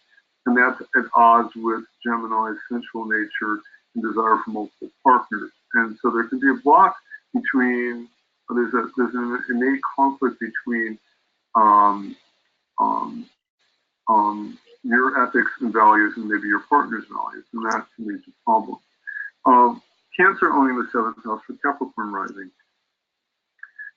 Speaker 2: and that's at odds with Gemini's sensual nature and desire for multiple partners. And so there can be a block between, there's an innate conflict between your ethics and values and maybe your partner's values, and that can lead to problems. Cancer owning the 7th house for Capricorn rising.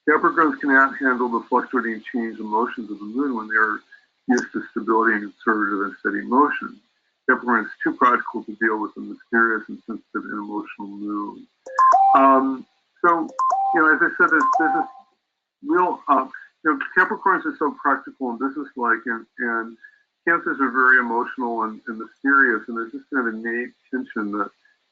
Speaker 2: Capricorns cannot handle the fluctuating change emotions of the moon when they're used to stability and conservative and steady motion. Capricorn is too practical to deal with the mysterious and sensitive and emotional moon. So, you know, as I said, there's this real, you know, Capricorns are so practical and businesslike, and Cancers are very emotional and mysterious, and there's just kind of innate tension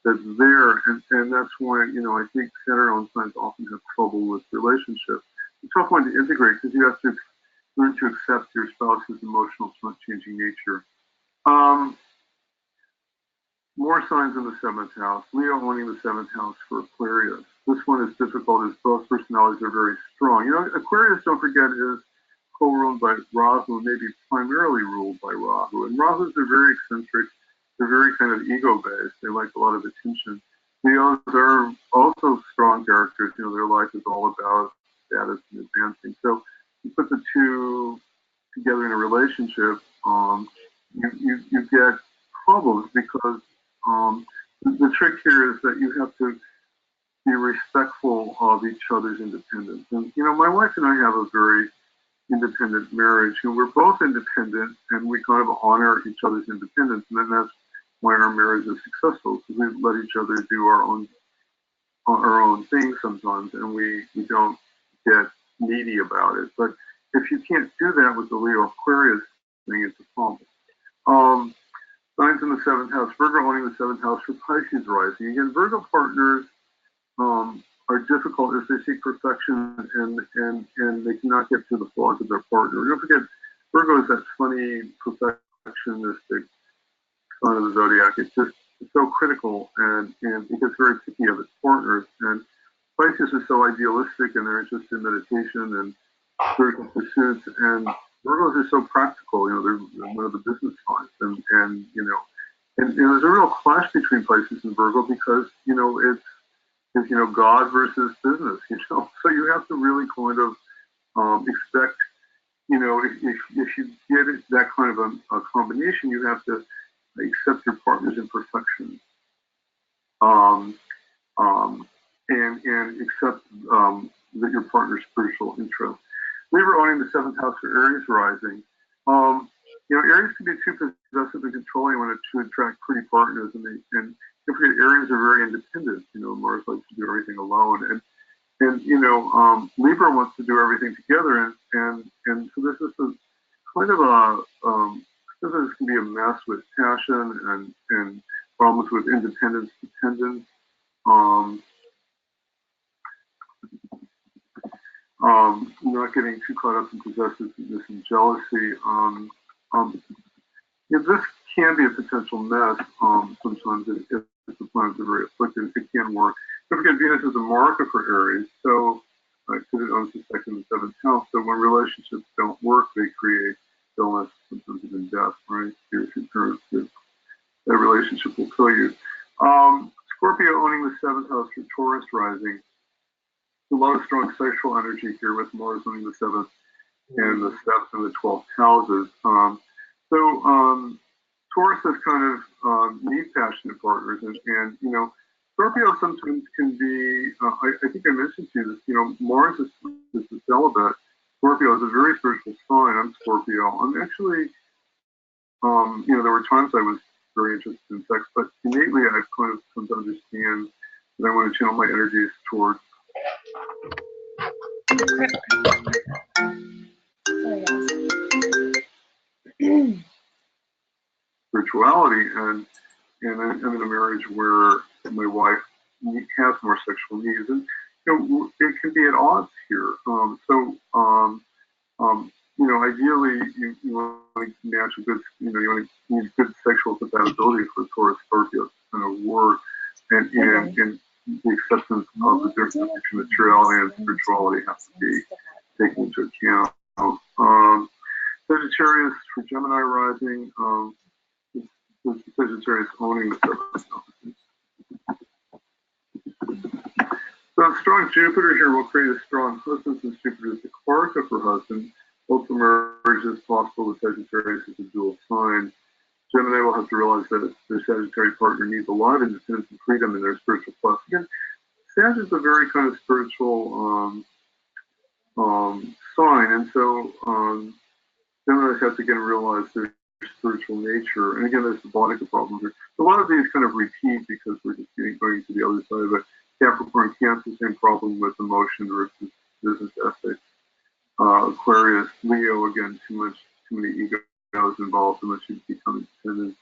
Speaker 2: that's there, and that's why, you know, I think Saturn signs often have trouble with relationships. It's a tough one to integrate because you have to learn to accept your spouse's emotional, changing nature. More signs in the 7th house. Leo owning the 7th house for Aquarius. This one is difficult as both personalities are very strong. You know, Aquarius, don't forget, is co-ruled by Rahu, maybe primarily ruled by Rahu. And Rahus are very eccentric. They're very kind of ego-based. They like a lot of attention. Leos are also strong characters. You know, their life is all about status and advancing. So you put the two together in a relationship, you get problems because the trick here is that you have to be respectful of each other's independence. And, you know, my wife and I have a very independent marriage. You know, we're both independent and we kind of honor each other's independence. And then that's why our marriage is successful, because we let each other do our own things sometimes, and we don't get needy about it. But if you can't do that with the Leo Aquarius thing, it's a problem. Signs in the 7th house, Virgo owning the 7th house for Pisces rising. Again, Virgo partners are difficult as they seek perfection and they cannot get to the flaws of their partner. Don't forget, Virgo is that funny, perfectionistic sign of the zodiac. It's just so critical and it gets very picky of its partners. And Pisces is so idealistic and they're interested in meditation and spiritual pursuits. And Virgos are so practical. You know, they're one of the business signs. And you know, and there's a real clash between Pisces and Virgo because, you know, it's you know, God versus business, you know. So you have to really kind of expect, you know, if you get that kind of a combination, you have to accept your partner's imperfections, and accept that your partner's spiritual interest. Libra owning the 7th house for Aries rising. You know, Aries can be too possessive and controlling when it to attract pretty partners, and don't forget, Aries are very independent. You know, Mars likes to do everything alone, and you know, Libra wants to do everything together, and so this is a kind of a this can be a mess with passion and problems with independence, dependence, not getting too caught up in possessiveness and jealousy. Yeah, this can be a potential mess sometimes if the planets are very afflicted. It can work. Don't forget, Venus is a marker for Aries, so because it owns the 2nd and 7th house. So when relationships don't work, they create illness, sometimes even death, right? That relationship will kill you. Scorpio owning the 7th house for Taurus rising. A lot of strong sexual energy here with Mars owning the 7th and the 7th and the 12th houses. Taurus is kind of need passionate partners, and you know, Scorpio sometimes can be. I think I mentioned to you this. You know, Mars is the celibate. Scorpio is a very spiritual sign. I'm Scorpio. I'm actually, you know, there were times I was very interested in sex, but innately I've kind of come to understand that I want to channel my energies towards. Spirituality, and I'm in a marriage where my wife has more sexual needs, and you know, it can be at odds here. You know, ideally, you want to match a good, you know, you need good sexual compatibility for Taurus Scorpio to kind of work, and the acceptance of the difference between materiality and spirituality has to be taken into account. Sagittarius for Gemini rising. Sagittarius owning the 7th house. So strong Jupiter here will create a strong husband, since Jupiter is the Karaka for husband. Both the marriage is possible with Sagittarius as a dual sign. Gemini will have to realize that their Sagittarius partner needs a lot of independence and freedom in their spiritual quest. Again, Sag is a very kind of spiritual sign, and so Geminis have to again realize their spiritual nature. And again, there's the Bodhika problem here. A lot of these kind of repeat because we're just going to the other side of it. Capricorn, Cancer, same problem with emotion versus business ethics. Aquarius, Leo, again, too many egos involved, unless you become independent.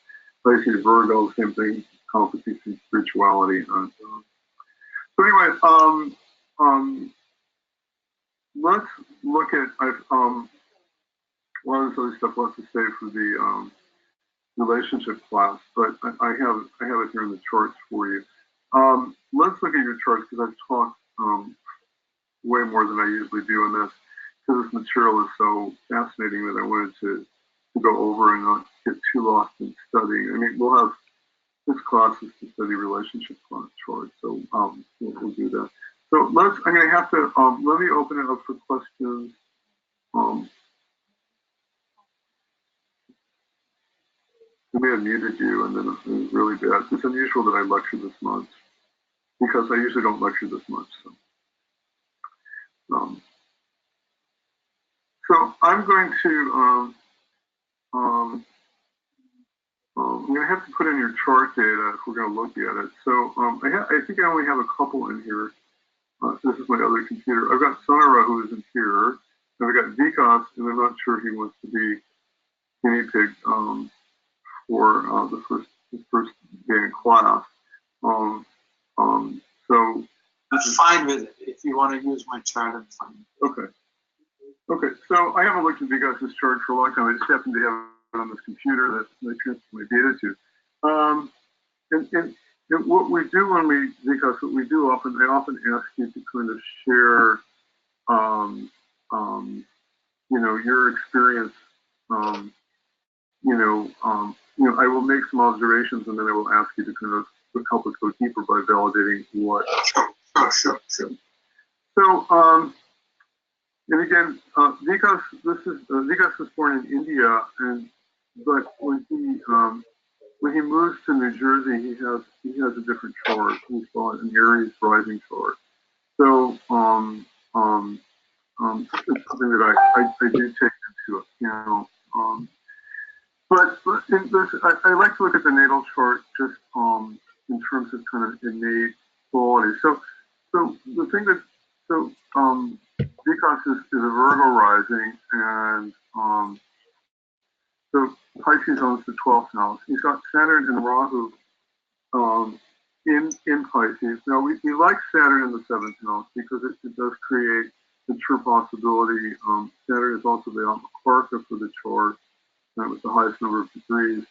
Speaker 2: Pisces, Virgo, same thing, conflict between spirituality and so anyway, let's look at a lot of this other stuff left to say for the relationship class, but I have it here in the charts for you. Let's look at your charts because I've talked way more than I usually do on this. this material is so fascinating that I wanted to go over and not get too lost in studying. I mean, we'll have 6 classes to study relationship charts, so we'll do that. So I'm going to have to, let me open it up for questions. I may have muted you, and then it was really bad. It's unusual that I lecture this much, because I usually don't lecture this much. So I'm going to, I'm going to have to put in your chart data if we're going to look at it. So I think I only have a couple in here. This is my other computer. I've got Sonara, who isn't here. And I've got Vikas, and I'm not sure he wants to be guinea pig for the first day in class. So
Speaker 5: I'm fine with it. If you want to use my chart, I'm fine.
Speaker 2: Okay. Okay. So I haven't looked at Vikas' chart for a long time. I just happen to have it on this computer that I transfer my data to. And what we do when we, Vikas, what we do often, I often ask you to kind of share, you know, your experience. I will make some observations, and then I will ask you to kind of help us go deeper by validating what. Sure. So, and again, Vikas was born in India, but when he moves to New Jersey, he has a different chart. He's got an Aries rising chart. So, it's something that I do take into account. But I like to look at the natal chart just in terms of kind of innate qualities. So the thing that Vikas is a Virgo rising, and so Pisces owns the 12th house. He's got Saturn and Rahu in Pisces. Now we like Saturn in the 7th house because it does create the true possibility. Saturn is also the Almakarka for the chart. That was the highest number of degrees.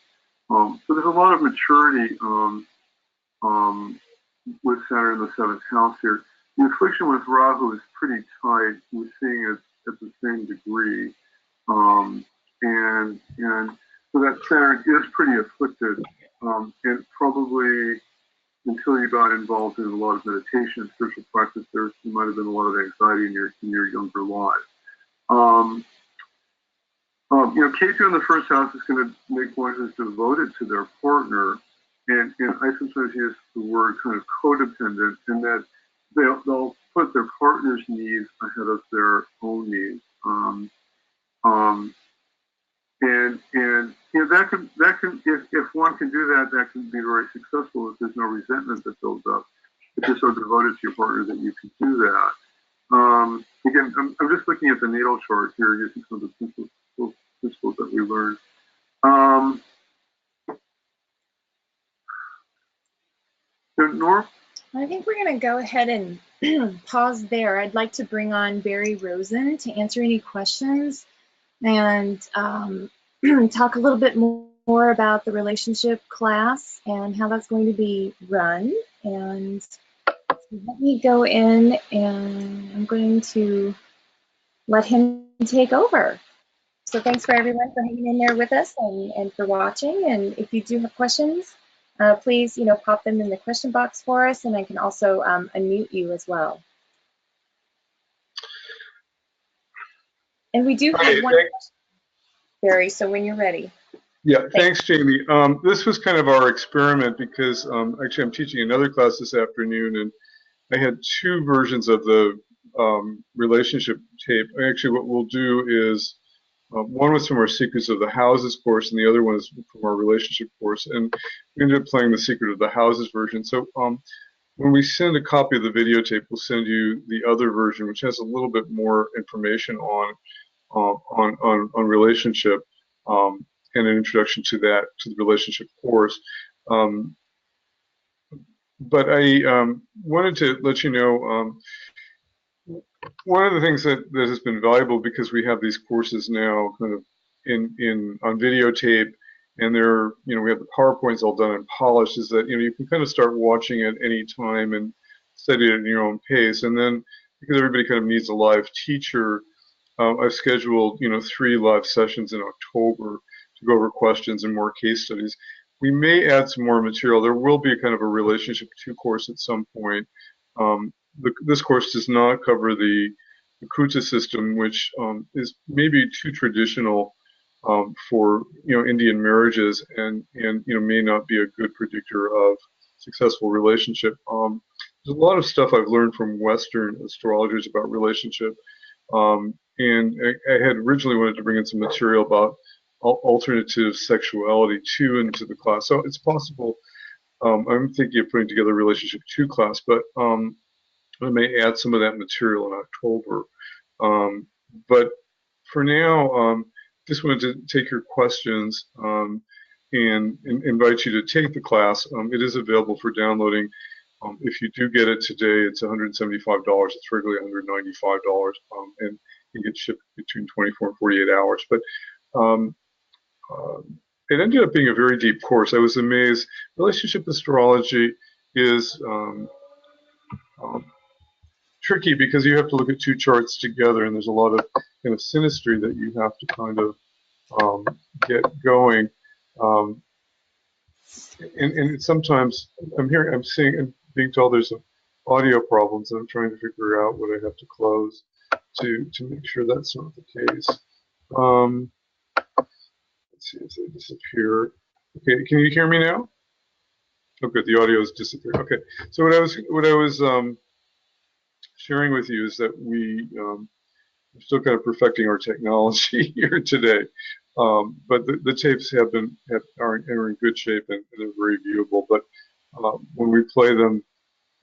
Speaker 2: So there's a lot of maturity with Saturn in the 7th house here. The affliction with Rahu is pretty tight. We're seeing it at the same degree. And so that Saturn is pretty afflicted. And probably until you got involved in a lot of meditation and spiritual practice, there might have been a lot of anxiety in your younger life. Ketu in the 1st house is going to make one who's devoted to their partner, and I sometimes use the word kind of codependent, in that they'll put their partner's needs ahead of their own needs. That can if one can do that, that can be very successful if there's no resentment that builds up. If you're so devoted to your partner that you can do that. Again, I'm just looking at the natal chart here, using some of the principles that we learned. Norm?
Speaker 1: I think we're going to go ahead and pause there. I'd like to bring on Barry Rosen to answer any questions and talk a little bit more about the relationship class and how that's going to be run. And let me go in, and I'm going to let him take over. So thanks for everyone for hanging in there with us and for watching. And if you do have questions, please, pop them in the question box for us, and I can also unmute you as well. And we do have one question, Barry, so when you're ready.
Speaker 6: Yeah, thanks, Jamie. This was kind of our experiment because actually I'm teaching another class this afternoon, and I had 2 versions of the relationship tape. Actually, what we'll do is one was from our Secrets of the Houses course, and the other one is from our relationship course. And we ended up playing the Secret of the Houses version. So when we send a copy of the videotape, we'll send you the other version, which has a little bit more information on relationship and an introduction to that, to the relationship course. But I wanted to let you know. One of the things that has been valuable, because we have these courses now kind of on videotape, and we have the PowerPoints all done and polished, is that you can kind of start watching at any time and study it at your own pace. And then because everybody kind of needs a live teacher, I've scheduled, 3 live sessions in October to go over questions and more case studies. We may add some more material. There will be a kind of a relationship 2 course at some point. This course does not cover the Kuta system, which is maybe too traditional for Indian marriages, and may not be a good predictor of successful relationship. There's a lot of stuff I've learned from Western astrologers about relationship, and I had originally wanted to bring in some material about alternative sexuality too into the class. So it's possible. I'm thinking of putting together a relationship 2 class, but I may add some of that material in October. But for now, just wanted to take your questions and invite you to take the class. It is available for downloading. If you do get it today, it's $175. It's regularly $195, and you get shipped between 24 and 48 hours. But it ended up being a very deep course. I was amazed. Relationship astrology is tricky because you have to look at 2 charts together, and there's a lot of kind of synastry that you have to kind of get going. And sometimes I'm being told there's some audio problems, and I'm trying to figure out what I have to close to make sure that's not the case. Let's see if they disappear. Okay, can you hear me now? Okay, the audio has disappeared. Okay, so what I was sharing with you is that we're still kind of perfecting our technology here today, but the tapes are in good shape and they're very viewable. But when we play them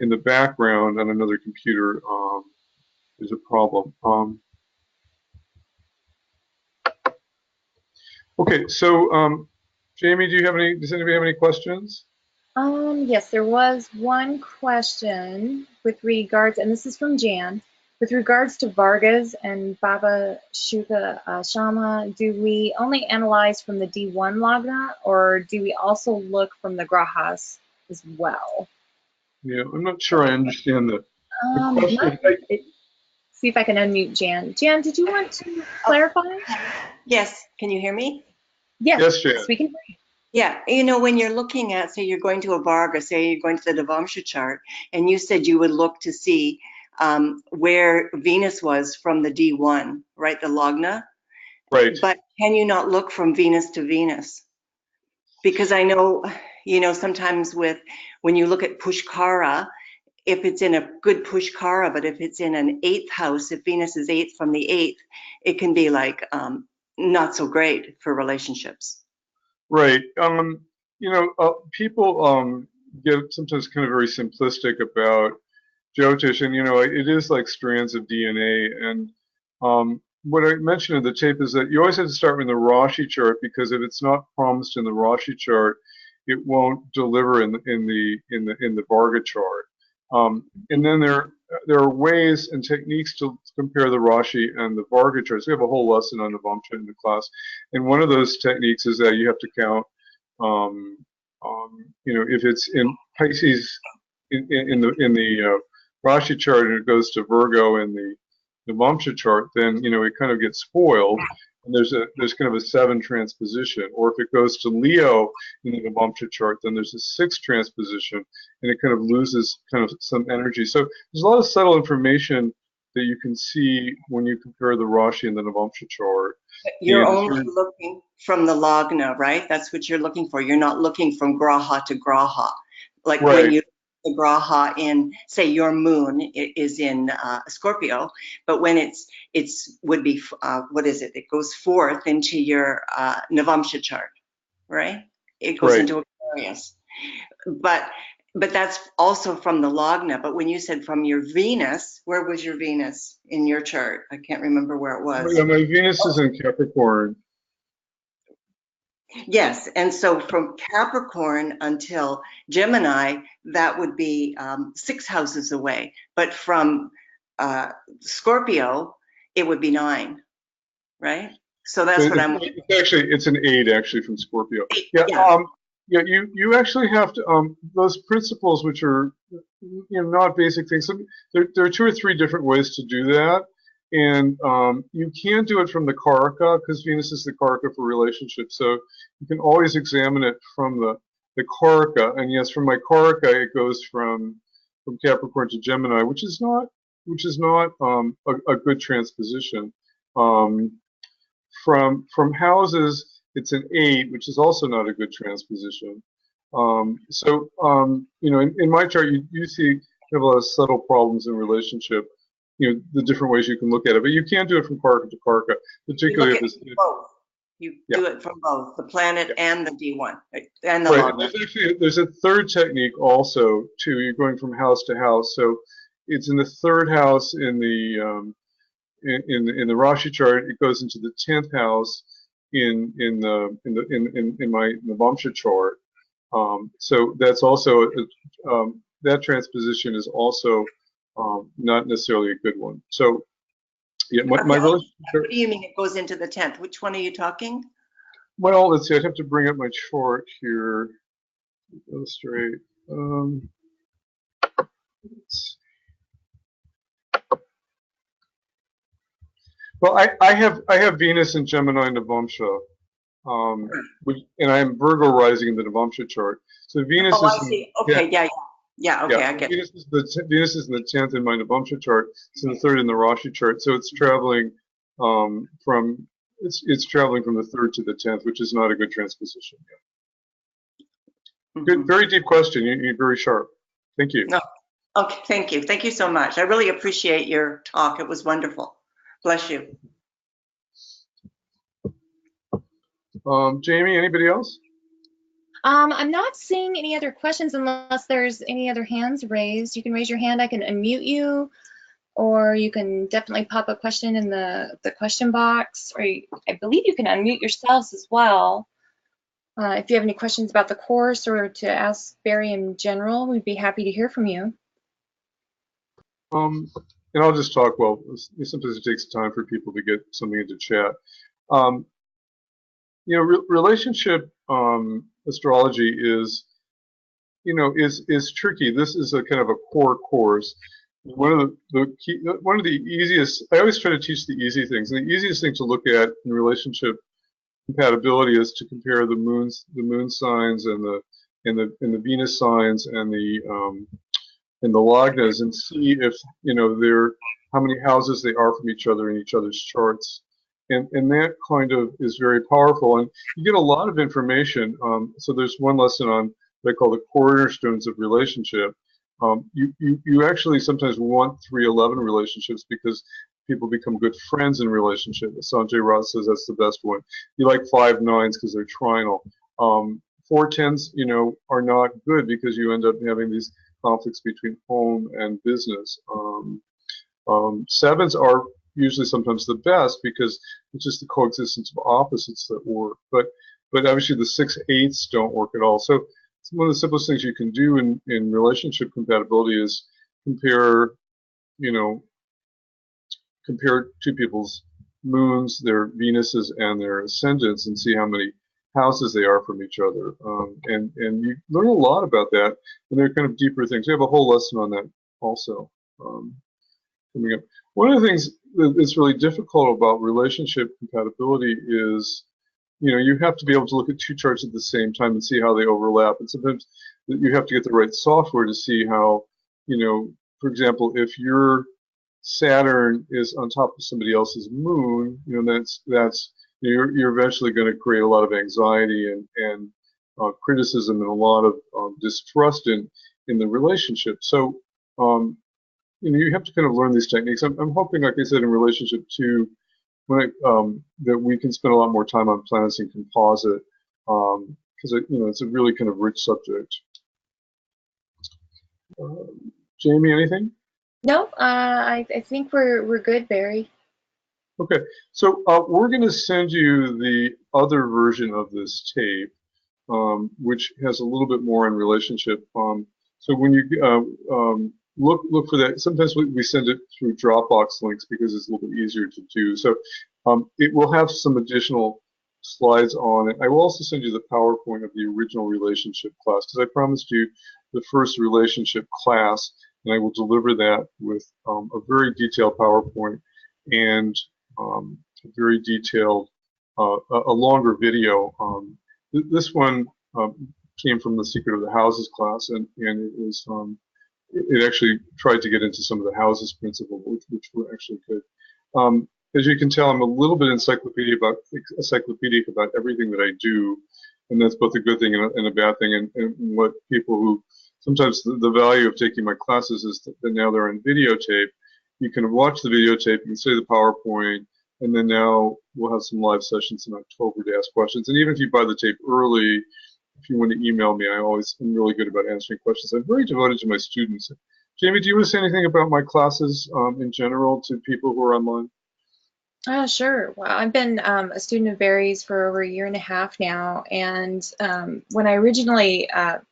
Speaker 6: in the background on another computer, there's a problem. Okay, so Jamie, does anybody have any questions?
Speaker 1: Yes, there was one question with regards, and this is from Jan, with regards to Vargas and Baba Shuka Shama. Do we only analyze from the D1 Lagna, or do we also look from the Grahas as well?
Speaker 6: Yeah, I'm not sure I understand the question.
Speaker 1: See if I can unmute Jan. Jan, did you want to clarify?
Speaker 7: Yes, can you hear me?
Speaker 6: Yes, Jan.
Speaker 1: We can hear you.
Speaker 7: Yeah, when you're looking at, say you're going to a Varga, say you're going to the Navamsha chart, and you said you would look to see where Venus was from the D1, right, the Lagna?
Speaker 6: Right.
Speaker 7: But can you not look from Venus to Venus? Because I know, sometimes when you look at Pushkara, if it's in a good Pushkara, but if it's in an 8th house, if Venus is 8th from the 8th, it can be like not so great for relationships.
Speaker 6: Right. People get sometimes kind of very simplistic about Jyotish, and it is like strands of DNA. And what I mentioned in the tape is that you always have to start with the Rashi chart, because if it's not promised in the Rashi chart, it won't deliver in the Varga chart. And then there are ways and techniques to compare the Rashi and the Varga charts. We have a whole lesson on Navamsha in the class, and one of those techniques is that you have to count, if it's in Pisces in the Rashi chart and it goes to Virgo in the Navamsha chart, then it kind of gets spoiled. And there's kind of a 7 transposition, or if it goes to Leo in the Navamsha chart, then there's a 6 transposition, and it kind of loses kind of some energy. So there's a lot of subtle information that you can see when you compare the Rashi and the Navamsha chart.
Speaker 7: You're only looking from the Lagna, right? That's what you're looking for. You're not looking from Graha to Graha. Like
Speaker 6: right.
Speaker 7: When you the Graha in, say, your moon is in Scorpio, but when it's would be what is it? It goes forth into your Navamsha chart, right? It goes into Aquarius, but that's also from the Lagna. But when you said from your Venus, where was your Venus in your chart? I can't remember where it was.
Speaker 6: My Venus is in Capricorn.
Speaker 7: Yes, and so from Capricorn until Gemini, that would be 6 houses away. But from Scorpio, it would be 9, right? So that's what I'm.
Speaker 6: It's an 8 actually from Scorpio. Yeah. You actually have to those principles, which are not basic things. So there are 2 or 3 different ways to do that, you can do it from the Karaka because Venus is the Karaka for relationships. So you can always examine it from the Karaka. And yes, from my Karaka, it goes from Capricorn to Gemini, which is not a good transposition. From houses, it's an 8, which is also not a good transposition. In my chart, you see you have a lot of subtle problems in relationship. The different ways you can look at it, but you can do it from Karaka to Karaka, particularly if it's
Speaker 7: both. You do it from both the planet and the D1 and the
Speaker 6: right.
Speaker 7: log.
Speaker 6: There's a third technique also too. You're going from house to house, so it's in the third house in the Rashi chart. It goes into the 10th house in my Navamsha chart. So that's also that transposition is also not necessarily a good one. So yeah, my relationship.
Speaker 7: What do you mean it goes into the 10th? Which one are you talking?
Speaker 6: Well, let's see. I'd have to bring up my chart here to illustrate. Well, I have Venus in Gemini and Navamsha, and I'm Virgo rising in the Navamsha chart. So Venus is.
Speaker 7: I see. Okay, yeah. Okay, I get it.
Speaker 6: Venus is in the 10th in my Navamsha chart. It's in the 3rd in the Rashi chart. So it's traveling from the 3rd to the 10th, which is not a good transposition. Good, very deep question. You're very sharp. Thank you.
Speaker 7: No. Okay, thank you. Thank you so much. I really appreciate your talk. It was wonderful. Bless you.
Speaker 6: Jamie, anybody else?
Speaker 1: I'm not seeing any other questions unless there's any other hands raised. You can raise your hand. I can unmute you, or you can definitely pop a question in the question box, or I believe you can unmute yourselves as well. If you have any questions about the course or to ask Barry in general, we'd be happy to hear from you.
Speaker 6: And I'll just talk. Well, sometimes it takes time for people to get something into chat. Relationship astrology is tricky. This is a kind of a core course. One of the easiest. I always try to teach the easy things. And the easiest thing to look at in relationship compatibility is to compare the moon signs and the Venus signs and the lagnas, and see if how many houses they are from each other in each other's charts. And that kind of is very powerful, and you get a lot of information. So there's one lesson on what I call the cornerstones of relationship. You actually sometimes want 311 relationships because people become good friends in relationship. Sanjay Ross says that's the best one. You like 5 9s because they're trinal. 4 10s, are not good because you end up having these conflicts between home and business. 7s are usually sometimes the best because it's just the coexistence of opposites that work. But obviously the 6 8s don't work at all. So one of the simplest things you can do in relationship compatibility is compare two people's moons, their Venuses, and their ascendants, and see how many houses they are from each other. And you learn a lot about that, and they're kind of deeper things. We have a whole lesson on that also coming up. One of the things that's really difficult about relationship compatibility is, you have to be able to look at 2 charts at the same time and see how they overlap. And sometimes you have to get the right software to see how, for example, if your Saturn is on top of somebody else's moon, that's you're eventually going to create a lot of anxiety and criticism and a lot of distrust in the relationship. So you have to kind of learn these techniques. I'm hoping, like I said, in relationship 2, that we can spend a lot more time on planets in composite, because it's a really kind of rich subject. Jamie, anything?
Speaker 1: No, I think we're good, Barry.
Speaker 6: Okay, so we're going to send you the other version of this tape, which has a little bit more in relationship. So when you look for that, sometimes we send it through Dropbox links because it's a little bit easier to do. So it will have some additional slides on it. I will also send you the PowerPoint of the original relationship class, because I promised you the first relationship class, and I will deliver that with a very detailed PowerPoint. and a very detailed, a longer video. This one came from the Secret of the Houses class, and it was it actually tried to get into some of the houses principles, which were actually good. As you can tell, I'm a little bit encyclopedic about everything that I do, and that's both a good thing and a bad thing. And what people who sometimes the value of taking my classes is that now they're on videotape. You can watch the videotape, you can see the PowerPoint, and then now we'll have some live sessions in October to ask questions. And even if you buy the tape early, if you want to email me, I'm really good about answering questions. I'm very devoted to my students. Jamie, do you want to say anything about my classes in general to people who are online?
Speaker 1: Sure. Well, I've been a student of Barry's for over 1.5 years now, and when I originally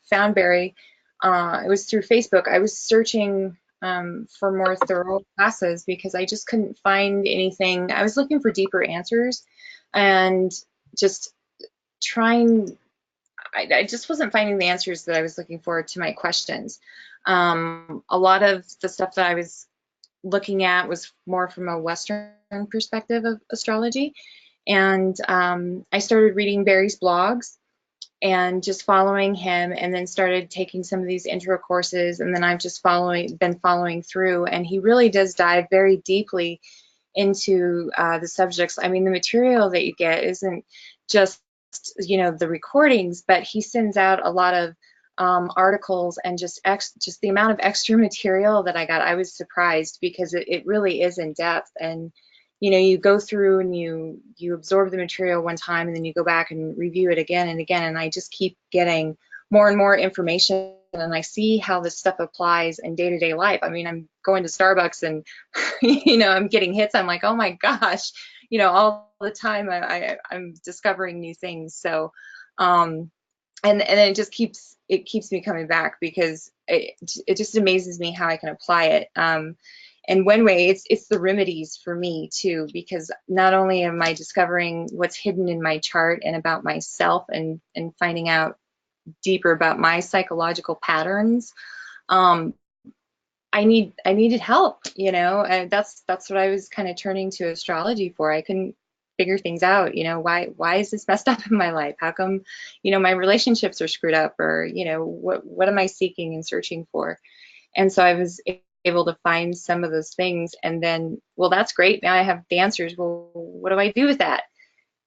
Speaker 1: found Barry, it was through Facebook. I was searching for more thorough classes because I just couldn't find anything. I was looking for deeper answers and just trying. I just wasn't finding the answers that I was looking for to my questions. A lot of the stuff that I was looking at was more from a Western perspective of astrology. And I started reading Barry's blogs and just following him, and then started taking some of these intro courses, and then I've just been following through, and he really does dive very deeply into the subjects. I mean, the material that you get isn't just, you know, the recordings, but he sends out a lot of articles, and just the amount of extra material that I got, I was surprised, because it really is in depth. And you know, you go through and you absorb the material one time, and then you go back and review it again and again, and I just keep getting more and more information, and I see how this stuff applies in day-to-day life. I mean, I'm going to Starbucks and you know, I'm getting hits. I'm like, oh my gosh, you know, all the time I'm discovering new things. So and it just keeps me coming back, because it just amazes me how I can apply it. And one way, it's the remedies for me too, because not only am I discovering what's hidden in my chart and about myself, and finding out deeper about my psychological patterns, I needed help, you know, and that's what I was kind of turning to astrology for. I couldn't figure things out, you know, why is this messed up in my life? How come, you know, my relationships are screwed up, or, you know, what am I seeking and searching for? And so I was able to find some of those things, and then, well, that's great, now I have the answers. Well, what do I do with that?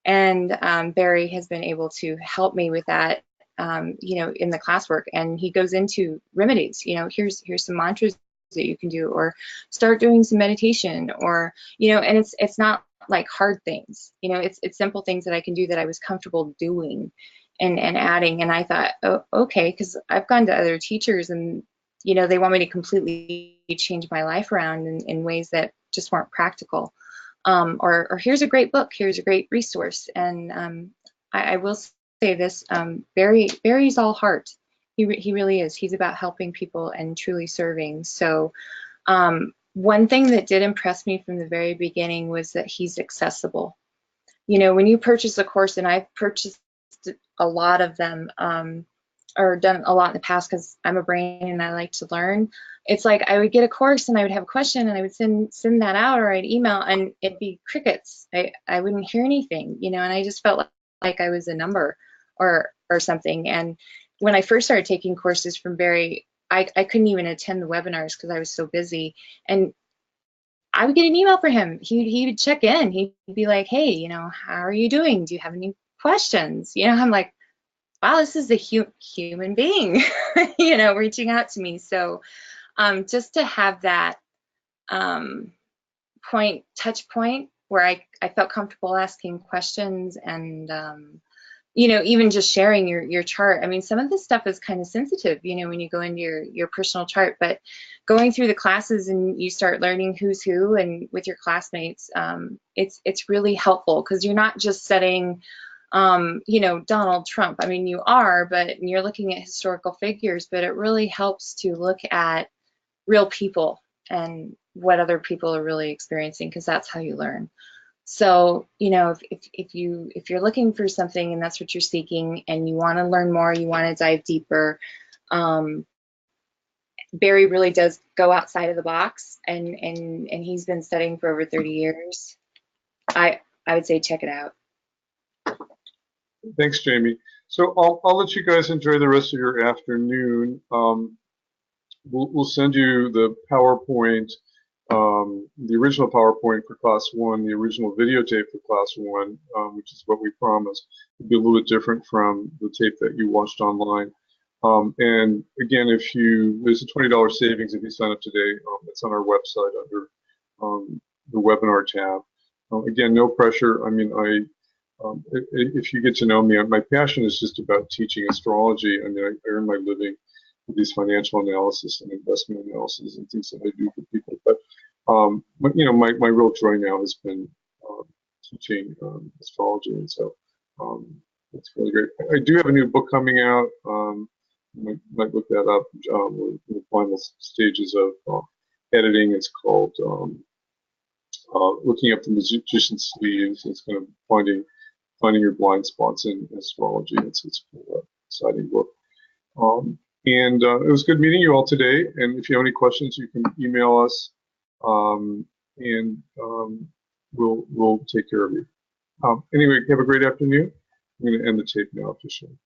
Speaker 1: And Barry has been able to help me with that, you know, in the classwork, and he goes into remedies. You know, here's some mantras that you can do, or start doing some meditation, or, you know, and it's not like hard things, you know, it's simple things that I can do that I was comfortable doing and adding. And I thought, oh, okay, because I've gone to other teachers, and you know, they want me to completely change my life around in ways that just weren't practical. Or here's a great book, here's a great resource. And I will say this, Barry's all heart. He really is. He's about helping people and truly serving. So one thing that did impress me from the very beginning was that he's accessible. You know, when you purchase a course, and I've purchased a lot of them, or done a lot in the past, because I'm a brain and I like to learn. It's like I would get a course and I would have a question, and I would send that out, or I'd email, and it'd be crickets. I wouldn't hear anything, you know, and I just felt like I was a number or something. And when I first started taking courses from Barry, I couldn't even attend the webinars because I was so busy. And I would get an email from him. He would check in. He'd be like, hey, you know, how are you doing? Do you have any questions? You know, I'm like, wow, this is a human being, you know, reaching out to me. So just to have that touch point where I felt comfortable asking questions, and you know, even just sharing your chart. I mean, some of this stuff is kind of sensitive, you know, when you go into your personal chart, but going through the classes and you start learning who's who, and with your classmates, it's really helpful, because you're not just setting you know, Donald Trump. I mean, you are, but you're looking at historical figures, but it really helps to look at real people and what other people are really experiencing, because that's how you learn. So, you know, if you're looking for something and that's what you're seeking, and you want to learn more, you want to dive deeper, Barry really does go outside of the box, and he's been studying for over 30 years. I would say check it out.
Speaker 6: Thanks, Jamie. So I'll let you guys enjoy the rest of your afternoon. We'll send you the PowerPoint, the original PowerPoint for class 1, the original videotape for class 1, which is what we promised. It'll be a little bit different from the tape that you watched online. And again, there's a $20 savings if you sign up today. It's on our website under the webinar tab. Again, no pressure. I mean, if you get to know me, my passion is just about teaching astrology. I mean, I earn my living with these financial analysis and investment analysis and things that I do for people. But you know, my real joy now has been teaching astrology, and so it's really great. I do have a new book coming out. Might look that up. We're in the final stages of editing. It's called Looking Up the Magician's Sleeves. It's kind of finding your blind spots in astrology. It's an exciting book. And it was good meeting you all today. And if you have any questions, you can email us, and we'll take care of you. Anyway, have a great afternoon. I'm going to end the tape now officially.